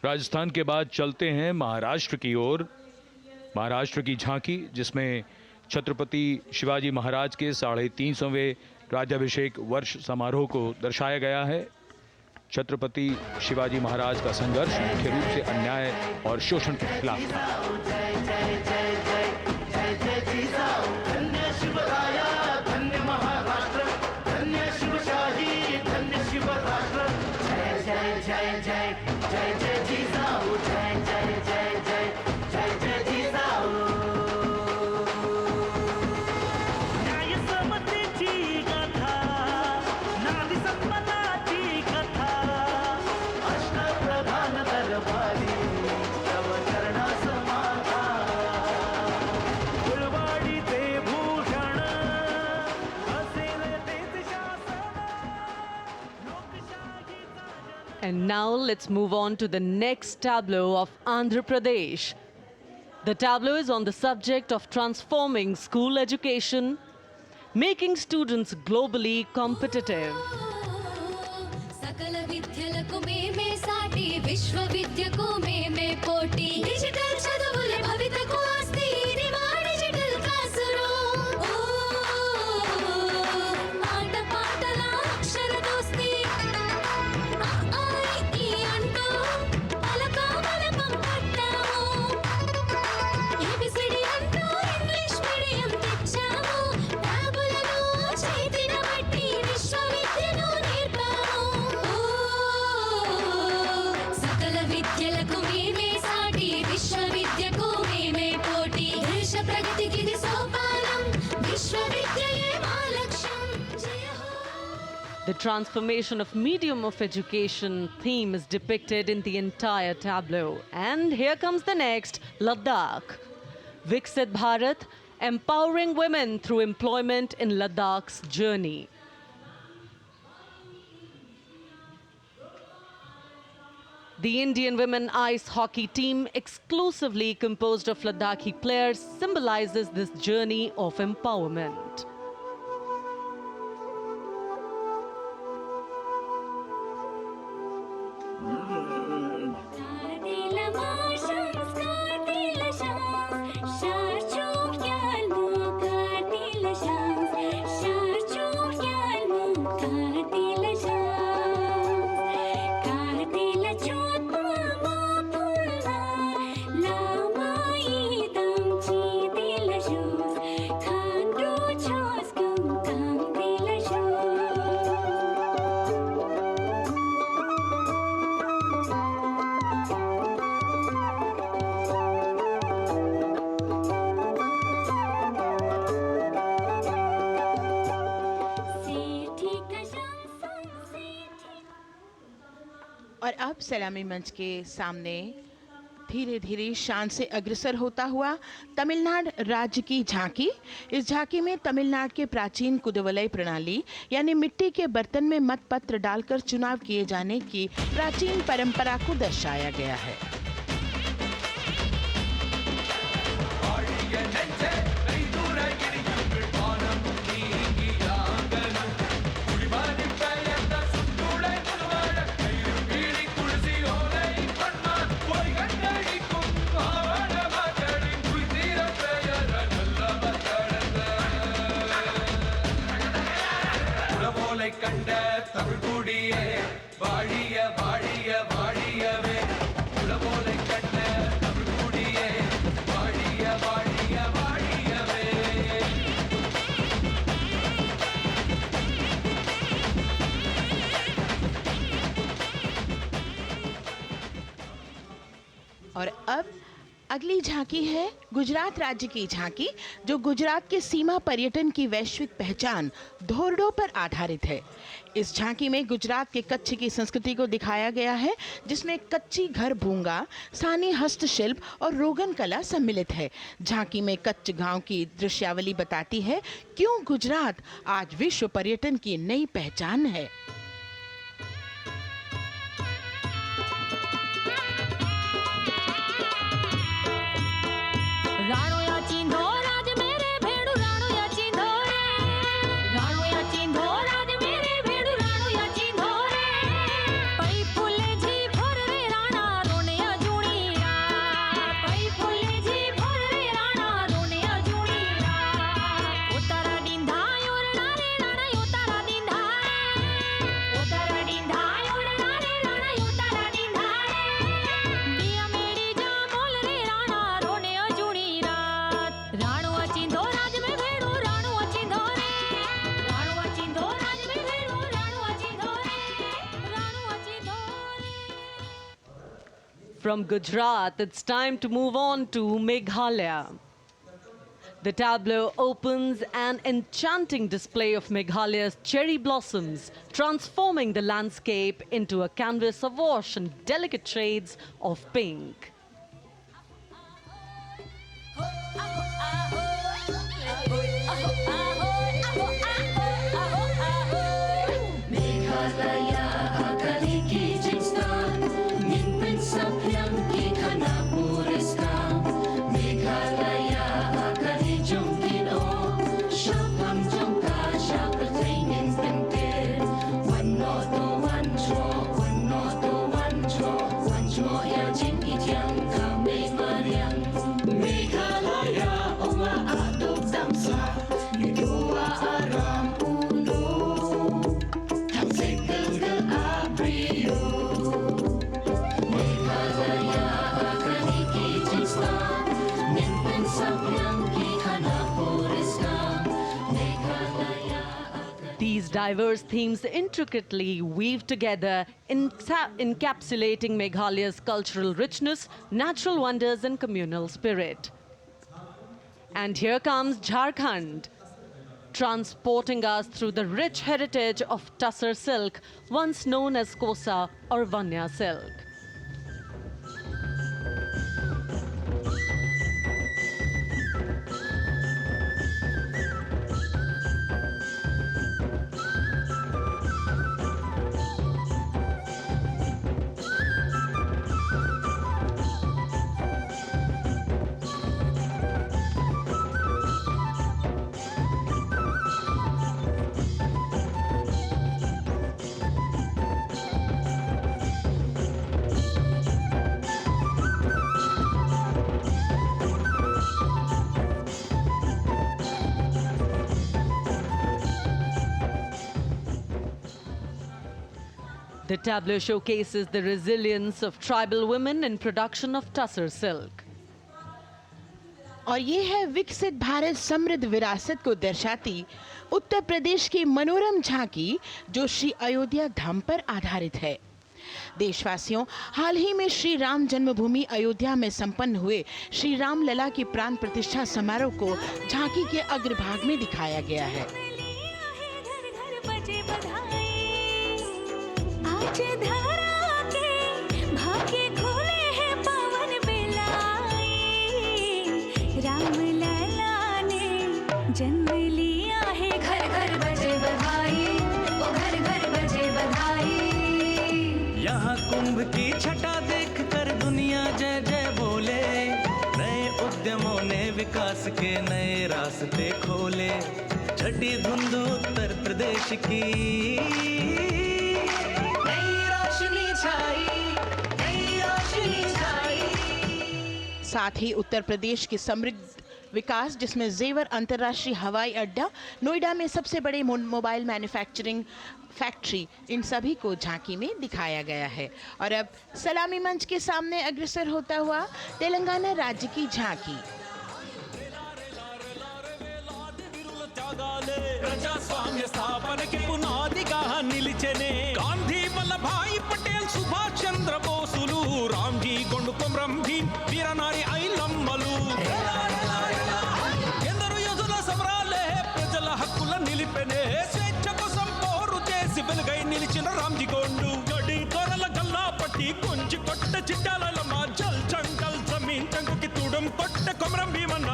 राजस्थान के बाद चलते हैं महाराष्ट्र की ओर। महाराष्ट्र की झांकी जिसमें छत्रपति शिवाजी महाराज के 350वें राज्याभिषेक वर्ष समारोह को दर्शाया गया है। छत्रपति शिवाजी महाराज का संघर्ष मुख्य रूप से अन्याय और शोषण के खिलाफ था। And now let's move on to the next tableau of Andhra Pradesh. The tableau is on the subject of transforming school education, making students globally competitive. सकल विद्यలకు మేమే సాటి విశ్వ విద్యకు మేమే పోటీ డిజిటల్ చదువుల భవితకు ఆస్తి ఇది మా డిజిటల్ క్లాస్ రూమ్ ఆట పాటల అక్షర దోస్తి ఈ అంటూ పలక బలపం పట్టాము ఏబిసిడి అంటూ ఇంగ్లీష్ మీడియం తెచ్చాము ట్యాబులను చేతిన బట్టి విశ్వవిద్యను నేర్పాము సకల విద్యలకు మేమే సాటి విశ్వవిద్యకు మేమే పోటీ దేశ ప్రగతికి ఇది సోపానం విశ్వవిద్యయే మా లక్ష్యం జయ హో. The transformation of medium of education theme is depicted in the entire tableau. And here comes the next, Ladakh. Viksit Bharat, empowering women through employment in Ladakh's journey. The Indian women ice hockey team, exclusively composed of Ladakhi players, symbolizes this journey of empowerment. Kartila marshals, kartila shams, sharchuk yalmu, kartila shams, sharchuk yalmu, kartila shams, kartila chotma mapulna, lama idam chitila shams, khandru choskum kamtila shams. और अब सलामी मंच के सामने धीरे धीरे शान से अग्रसर होता हुआ तमिलनाडु राज्य की झांकी। इस झांकी में तमिलनाडु के प्राचीन कुदवलय प्रणाली यानी मिट्टी के बर्तन में मतपत्र डालकर चुनाव किए जाने की प्राचीन परंपरा को दर्शाया गया है। और अब अगली झांकी है गुजरात राज्य की झांकी, जो गुजरात के सीमा पर्यटन की वैश्विक पहचान धोरडो पर आधारित है। इस झांकी में गुजरात के कच्छ की संस्कृति को दिखाया गया है, जिसमें कच्ची घर भूंगा, स्थानीय हस्तशिल्प और रोगन कला सम्मिलित है। झांकी में कच्छ गांव की दृश्यावली बताती है क्यों गुजरात आज विश्व पर्यटन की नई पहचान है। राणो या चिंधो राज मेरे भेड़ू राणो या चिंधो रे, राणो या चिंधो राज मेरे भेड़ू राणो या चिंधो रे, पई फुले जी भोर रे राणा रोने अजूणी रात, पई फुले जी भोर रे राणा रोने अजूणी रात, उतारा डिंधा योरना रे राणा उतारा डिंधा रे, उतारा डिंधा योरना रे राणा उतारा डिंधा रे, दिया मेरी जा बोल रे राणा रोने अजूणी राणो अचिंधो राज में भेड़ू राणो अचिंधो रे, राणो अचिंधो राज में भेड़ू राणो अचिंधो रे, राणो अचिंधो रे। From Gujarat, it's time to move on to Meghalaya. The tableau opens an enchanting display of Meghalaya's cherry blossoms, transforming the landscape into a canvas awash in delicate shades of pink. Meghalaya Agri की जिस्तान, निम्न सभ्यम की घना पुरस्कार, मेघालया आगरी जुम्किनो, शोभम जुम्का शाप्रतिनिन पिंतिर, वन्नोतो वन्चो, वन्नोतो वन्चो, वन्चो या जिनकी जंका में मरियम, मेघालया उमा आदो दमसा, युवा आराम उनो, These diverse themes intricately weave together, encapsulating Meghalaya's cultural richness, natural wonders, and communal spirit. And here comes Jharkhand, transporting us through the rich heritage of Tussar silk, once known as Kosa or Vanya silk. The tableau showcases the resilience of tribal women in production of Tussar silk. और ये है विकसित भारत समृद्ध विरासत को दर्शाती उत्तर प्रदेश की मनोरम झांकी, जो श्री अयोध्या धाम पर आधारित है। देशवासियों, हाल ही में श्री राम जन्मभूमि अयोध्या में संपन्न हुए श्री राम लला की प्राण प्रतिष्ठा समारोह को झांकी के अग्रभाग में दिखाया गया है। आज धरा के भाग्य खोले हैं पावन बेलाई, राम लला ने जन्म लिया है, घर घर बजे बधाई, ओ घर घर बजे बधाई। यहाँ कुंभ की छटा देख कर दुनिया जय जय बोले, नए उद्यमों ने विकास के नए रास्ते खोले, छठी धुंध उत्तर प्रदेश की साथ ही उत्तर प्रदेश की समृद्ध विकास, जिसमें जेवर अंतर्राष्ट्रीय हवाई अड्डा, नोएडा में सबसे बड़े मोबाइल मैन्युफैक्चरिंग फैक्ट्री, इन सभी को झांकी में दिखाया गया है। और अब सलामी मंच के सामने अग्रसर होता हुआ तेलंगाना राज्य की झांकी। ప్రజాస్వామ్య స్థాపనకి పునాదిగా నిలిచెనే గాంధీ వల్లభాయ్ పటేల్ సుభాష్ చంద్ర బోసులు రామ్జీ గొండు కొమ్రంభీ వీరనారి ఐలమ్మలు ఎందరో యోధుల సమరాలే ప్రజల హక్కుల నిలిపెనే స్వేచ్ఛ కోసం పోరు చేసి వెలుగై నిలిచిన రామ్జీ గోండు గడి దొరల గల్లా పట్టి కొంచి కొట్ట చిట్టాలమ్మ జల్ జంగల్ జమీన్ జంగుకి తుడం కొట్ట కొమరం భీమన్న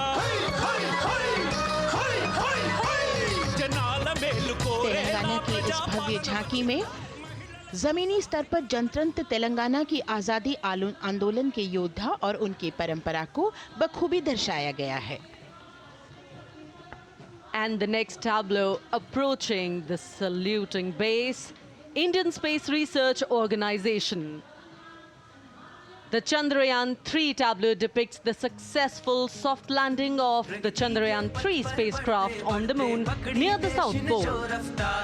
జనాల మేలు కోరే तेलंगाना की इस भव्य झांकी में जमीनी स्तर पर जनतंत्र तेलंगाना की आज़ादी आंदोलन के योद्धा और उनकी परंपरा को बखूबी दर्शाया गया है. And the next tableau approaching the saluting base, Indian Space Research Organization. The Chandrayaan-3 tableau depicts the successful soft landing of the Chandrayaan-3 spacecraft on the moon near the South Pole.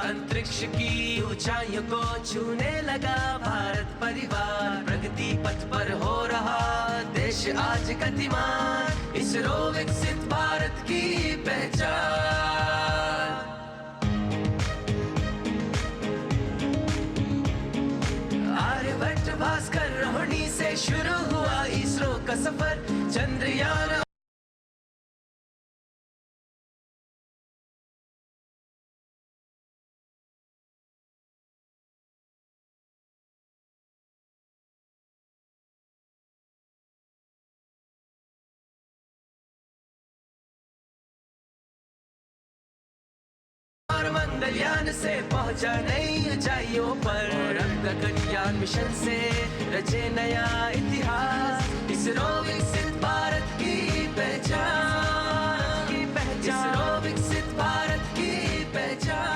अंतरिक्ष की ऊंचाइयों को छूने लगा भारत परिवार प्रगति पथ पर हो रहा देश आज गतिमान इसरो विकसित भारत की पहचान आर्यभट्ट भास्कर रोहिणी से शुरू हुआ इसरो का सफर चंद्रयान और मंगलयान से पहुंचा नई ऊंचाइयों पर अब गगनयान मिशन से रचे नया इतिहास इसरो विकसित भारत की पहचान इसरो विकसित भारत की पहचान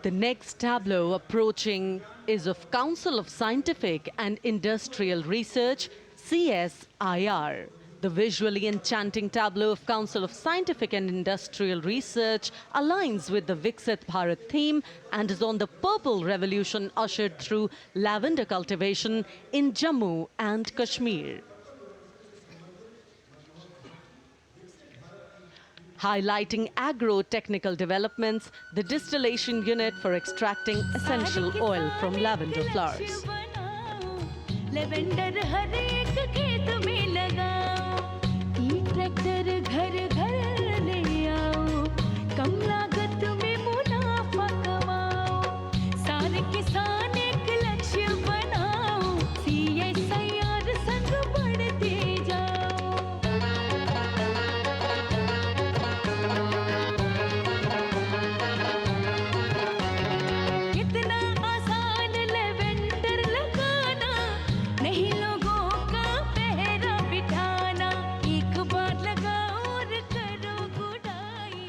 The next tableau approaching is of Council of Scientific and Industrial Research, CSIR. The visually enchanting tableau of Council of Scientific and Industrial Research aligns with the Viksit Bharat theme and is on the Purple Revolution ushered through lavender cultivation in Jammu and Kashmir. Highlighting agro-technical developments, the distillation unit for extracting essential oil from lavender flowers. Lavender हर एक खेत में लगाओ ई tractor घर घर ले आओ कम लागत में मुनाफा कमाओ सारे किसान एक लक्ष्य बनाओ CSIR संग बढ़ते जाओ कितना आसान लेवेंडर लगाना नहीं लोगों का पहरा बिठाना एक बार लगाओ और करो गुडाई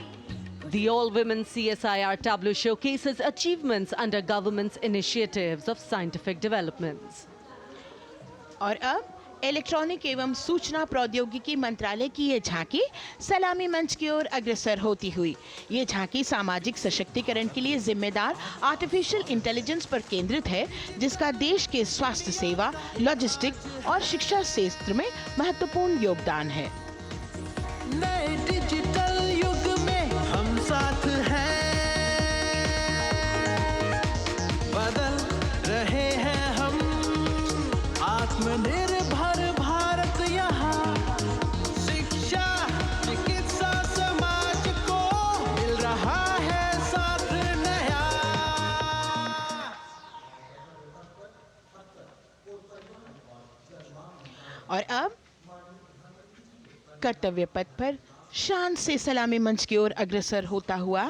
The all-women CSIR tableau showcases achievements under government's initiatives of scientific developments. और अब इलेक्ट्रॉनिक एवं सूचना प्रौद्योगिकी मंत्रालय की ये झांकी सलामी मंच की ओर अग्रसर होती हुई ये झांकी सामाजिक सशक्तिकरण के लिए जिम्मेदार आर्टिफिशियल इंटेलिजेंस पर केंद्रित है जिसका देश के स्वास्थ्य सेवा लॉजिस्टिक और शिक्षा क्षेत्र में महत्वपूर्ण योगदान है. नए डिजिटल युग में हम साथ हैं बदल रहे हैं हम आत्मनिर्भर भारत यहाँ शिक्षा चिकित्सा समाज को मिल रहा है साथ नया और अब कर्तव्य पथ पर शान से सलामी मंच की ओर अग्रसर होता हुआ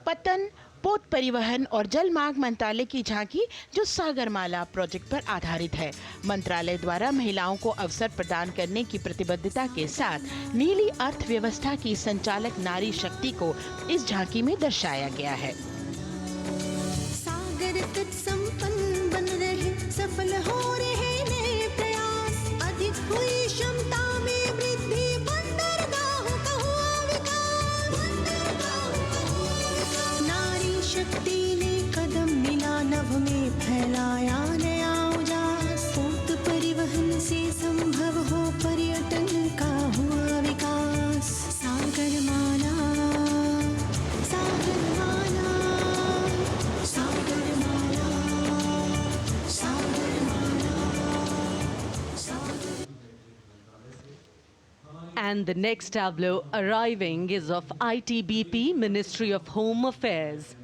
पतन पोत परिवहन और जल मार्ग मंत्रालय की झांकी जो सागरमाला प्रोजेक्ट पर आधारित है. मंत्रालय द्वारा महिलाओं को अवसर प्रदान करने की प्रतिबद्धता के साथ नीली अर्थव्यवस्था की संचालक नारी शक्ति को इस झांकी में दर्शाया गया है. सागर तट संपन्न बन रहे सफल हो रहे नए प्रयास अधिक हुई क्षमता में वृद्धि बंदरगाहों का हुआ विकास नारी शक्ति ने कदम मिला नभ में फैलाया नया उजास पोत परिवहन से संभव हो पर्यटन का हुआ विकास Sagarmala Sagarmala Sagarmala And the next tableau arriving is of ITBP, Ministry of Home Affairs.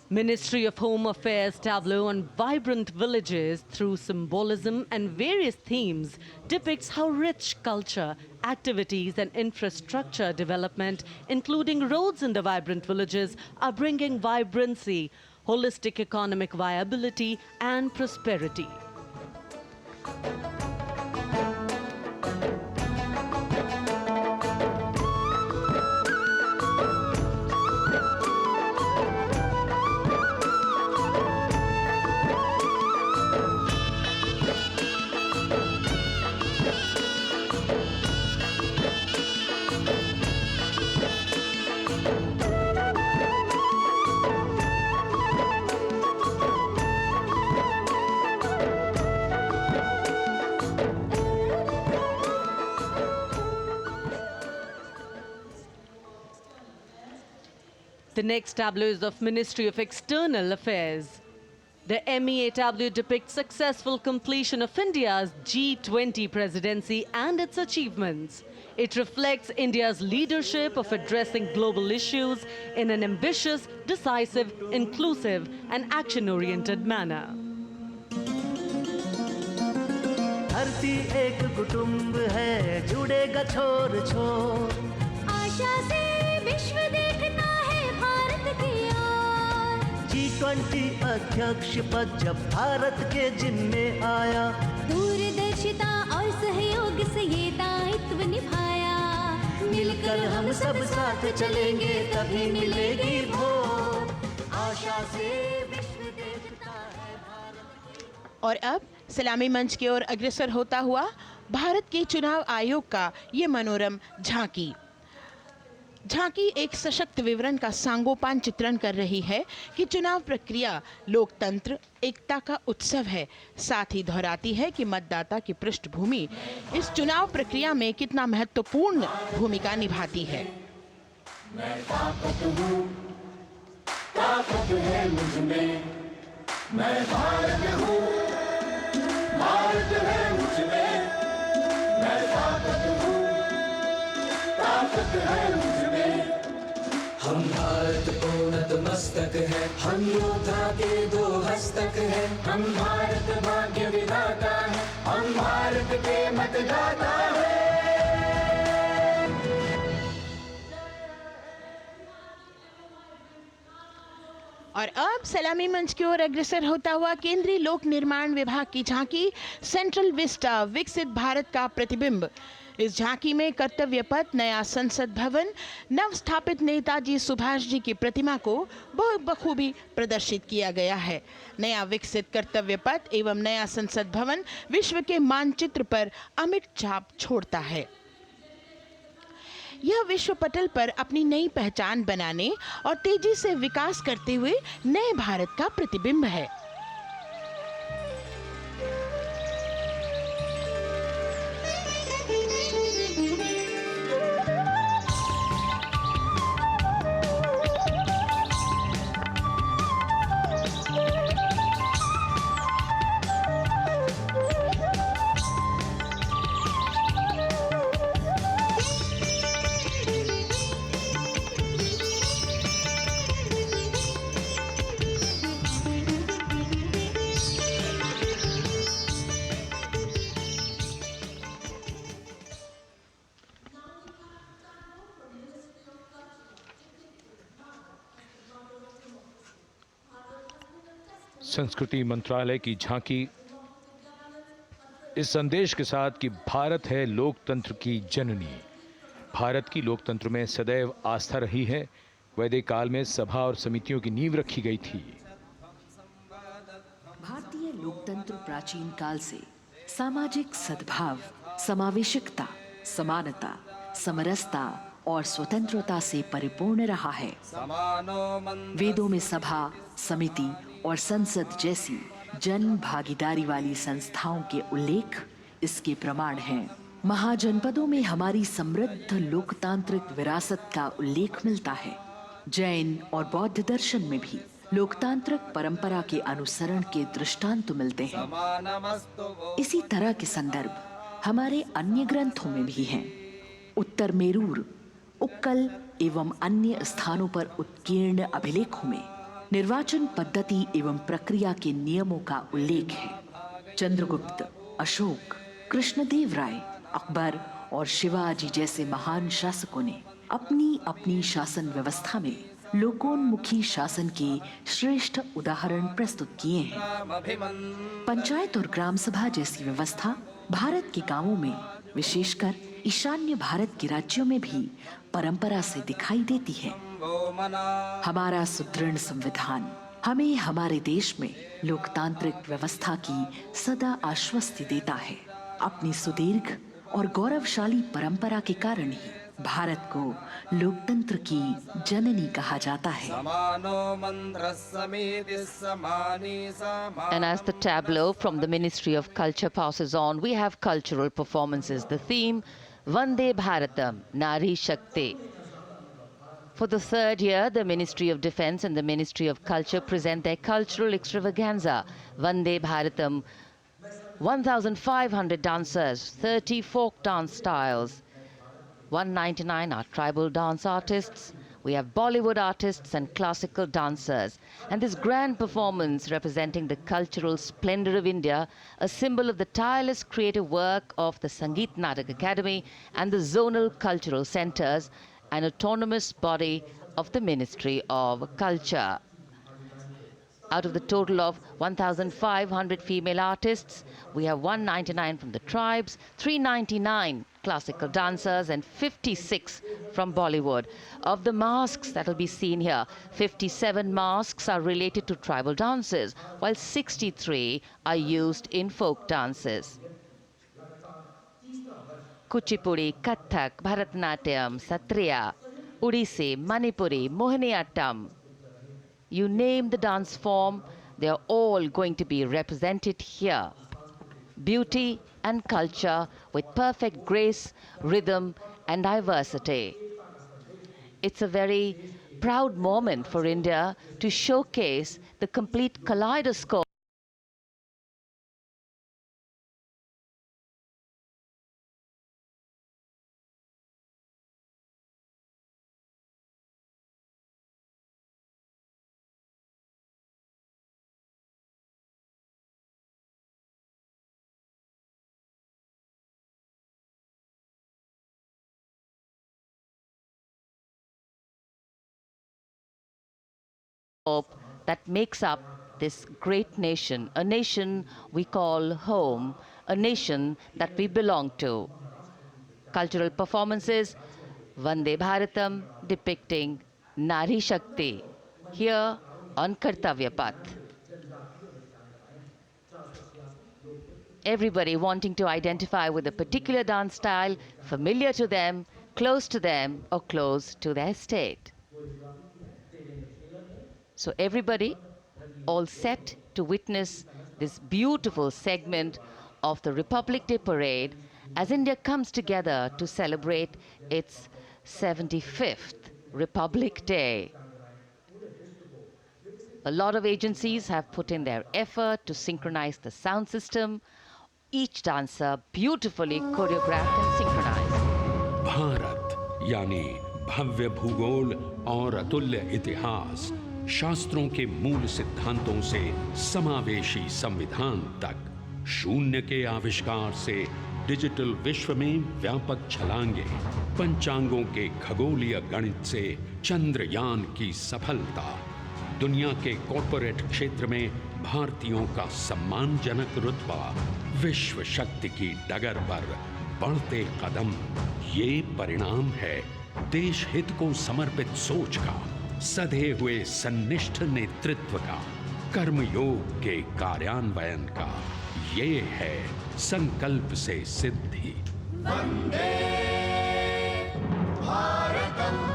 Ministry of Home Affairs tableau on vibrant villages through symbolism and various themes depicts how rich culture, activities and infrastructure development, including roads in the vibrant villages, are bringing vibrancy, holistic economic viability and prosperity. The next tableau is of Ministry of External Affairs. The MEA tableau depicts successful completion of India's G20 presidency and its achievements. It reflects India's leadership of addressing global issues in an ambitious, decisive, inclusive and action-oriented manner. धरती एक कुटुंब है जुड़ेगा छोर छोर आशा से विश्व देखता है भारत की ओर G20 अध्यक्ष पद जब भारत के जिम्मे आया दूरदर्शिता और सहयोग से ये दायित्व निभाया मिलकर हम सब साथ चलेंगे तभी मिलेगी भोर आशा से विश्व देखता है भारत। और अब सलामी मंच की ओर अग्रसर होता हुआ भारत के चुनाव आयोग का ये मनोरम झांकी। झांकी एक सशक्त विवरण का सांगोपान चित्रण कर रही है कि चुनाव प्रक्रिया लोकतंत्र एकता का उत्सव है। साथ ही दोहराती है कि मतदाता की पृष्ठभूमि इस चुनाव प्रक्रिया में कितना महत्वपूर्ण भूमिका निभाती है। मैं ताकत हूँ, ताकत है मुझ में, मैं भारत हूँ, भारत है मुझ में, मैं ताकत हूँ, ताकत है मुझ में। हम भारत को नतमस्तक है हम योद्धा के दो हस्तक है हम भारत भाग्य विधाता है, हम भारत के मतदाता है। और अब सलामी मंच की ओर अग्रसर होता हुआ केंद्रीय लोक निर्माण विभाग की झांकी सेंट्रल विस्टा विकसित भारत का प्रतिबिंब। इस झांकी में कर्तव्य पथ, नया संसद भवन, नव स्थापित नेताजी सुभाष जी की प्रतिमा को बहुत बखूबी प्रदर्शित किया गया है। नया विकसित कर्तव्य पथ एवं नया संसद भवन विश्व के मानचित्र पर अमिट छाप छोड़ता है। यह विश्व पटल पर अपनी नई पहचान बनाने और तेजी से विकास करते हुए नए भारत का प्रतिबिंब है। संस्कृति मंत्रालय की झांकी इस संदेश के साथ कि भारत है लोकतंत्र की जननी। भारत की लोकतंत्र में सदैव आस्था रही है। वैदिक काल में सभा और समितियों की नींव रखी गई थी। भारतीय लोकतंत्र प्राचीन काल से सामाजिक सद्भाव, समावेशकता, समानता, समरसता और स्वतंत्रता से परिपूर्ण रहा है। वेदों में सभा, समिति और संसद जैसी जन भागीदारी वाली संस्थाओं के उल्लेख इसके प्रमाण हैं। महाजनपदों में हमारी समृद्ध लोकतांत्रिक विरासत का उल्लेख मिलता है। जैन और बौद्ध दर्शन में भी लोकतांत्रिक परंपरा के अनुसरण के दृष्टांत मिलते हैं। इसी तरह के संदर्भ हमारे अन्य ग्रंथों में भी हैं। उत्तर मेरूर, उक्कल एवं अन्य स्थानों पर उत्कीर्ण अभिलेखों में निर्वाचन पद्धति एवं प्रक्रिया के नियमों का उल्लेख है। चंद्रगुप्त, अशोक, कृष्णदेव राय, अकबर और शिवाजी जैसे महान शासकों ने अपनी अपनी शासन व्यवस्था में लोकोन्मुखी शासन के श्रेष्ठ उदाहरण प्रस्तुत किए हैं। पंचायत और ग्राम सभा जैसी व्यवस्था भारत के गांवों में, विशेषकर ईशान्य भारत के राज्यों में भी परंपरा से दिखाई देती है। हमारा सुदृढ़ संविधान हमें हमारे देश में लोकतांत्रिक व्यवस्था की सदा आश्वस्ति देता है। अपनी सुदीर्घ और गौरवशाली परंपरा के कारण ही भारत को लोकतंत्र की जननी कहा जाता है। And as the tableau from the Ministry of Culture passes on, we have cultural performances. The theme, Vande Bharatam, Nari Shakti. For the third year, the Ministry of Defence and the Ministry of Culture present their cultural extravaganza, Vande Bharatam. 1,500 dancers, 30 folk dance styles, 199 are tribal dance artists. We have Bollywood artists and classical dancers. And this grand performance representing the cultural splendor of India, a symbol of the tireless creative work of the Sangeet Natak Academy and the zonal cultural centers, an autonomous body of the Ministry of Culture. Out of the total of 1,500 female artists, we have 199 from the tribes, 399 classical dancers and 56 from Bollywood. Of the masks that will be seen here, 57 masks are related to tribal dances, while 63 are used in folk dances. Kuchipudi, Kathak, Bharatanatyam, Satriya, Odissi, Manipuri, Mohiniyattam. You name the dance form, they are all going to be represented here. Beauty and culture with perfect grace, rhythm and diversity. It's a very proud moment for India to showcase the complete kaleidoscope that makes up this great nation, a nation we call home, a nation that we belong to. Cultural performances, Vande Bharatam depicting Nari Shakti, here on Kartavya Path. Everybody wanting to identify with a particular dance style, familiar to them, or close to their state. So everybody all set to witness this beautiful segment of the Republic Day Parade as India comes together to celebrate its 75th Republic Day. A lot of agencies have put in their effort to synchronize the sound system. Each dancer beautifully choreographed and synchronized. Bharat यानी भव्य भूगोल और अतुल्य इतिहास, शास्त्रों के मूल सिद्धांतों से समावेशी संविधान तक, शून्य के आविष्कार से डिजिटल विश्व में व्यापक छलांगे, पंचांगों के खगोलीय गणित से चंद्रयान की सफलता, दुनिया के कॉर्पोरेट क्षेत्र में भारतीयों का सम्मानजनक रुतबा, विश्व शक्ति की डगर पर बढ़ते कदम, ये परिणाम है देश हित को समर्पित सोच का, सधे हुए सन्निष्ठ नेतृत्व का, कर्मयोग के कार्यान्वयन का। ये है संकल्प से सिद्धि। वंदे भारतम।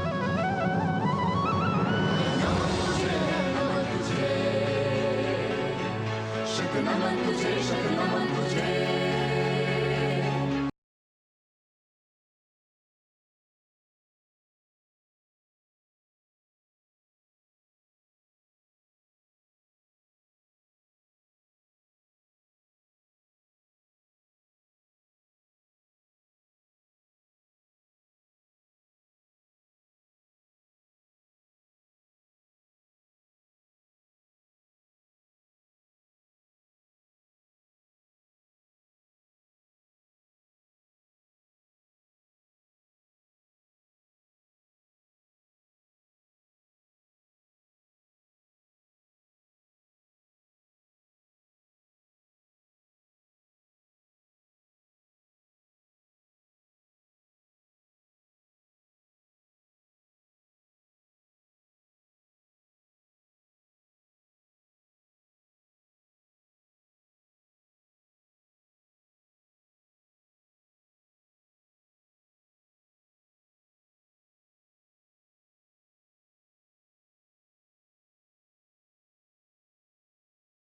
नमन तुझे, शत नमन तुझे,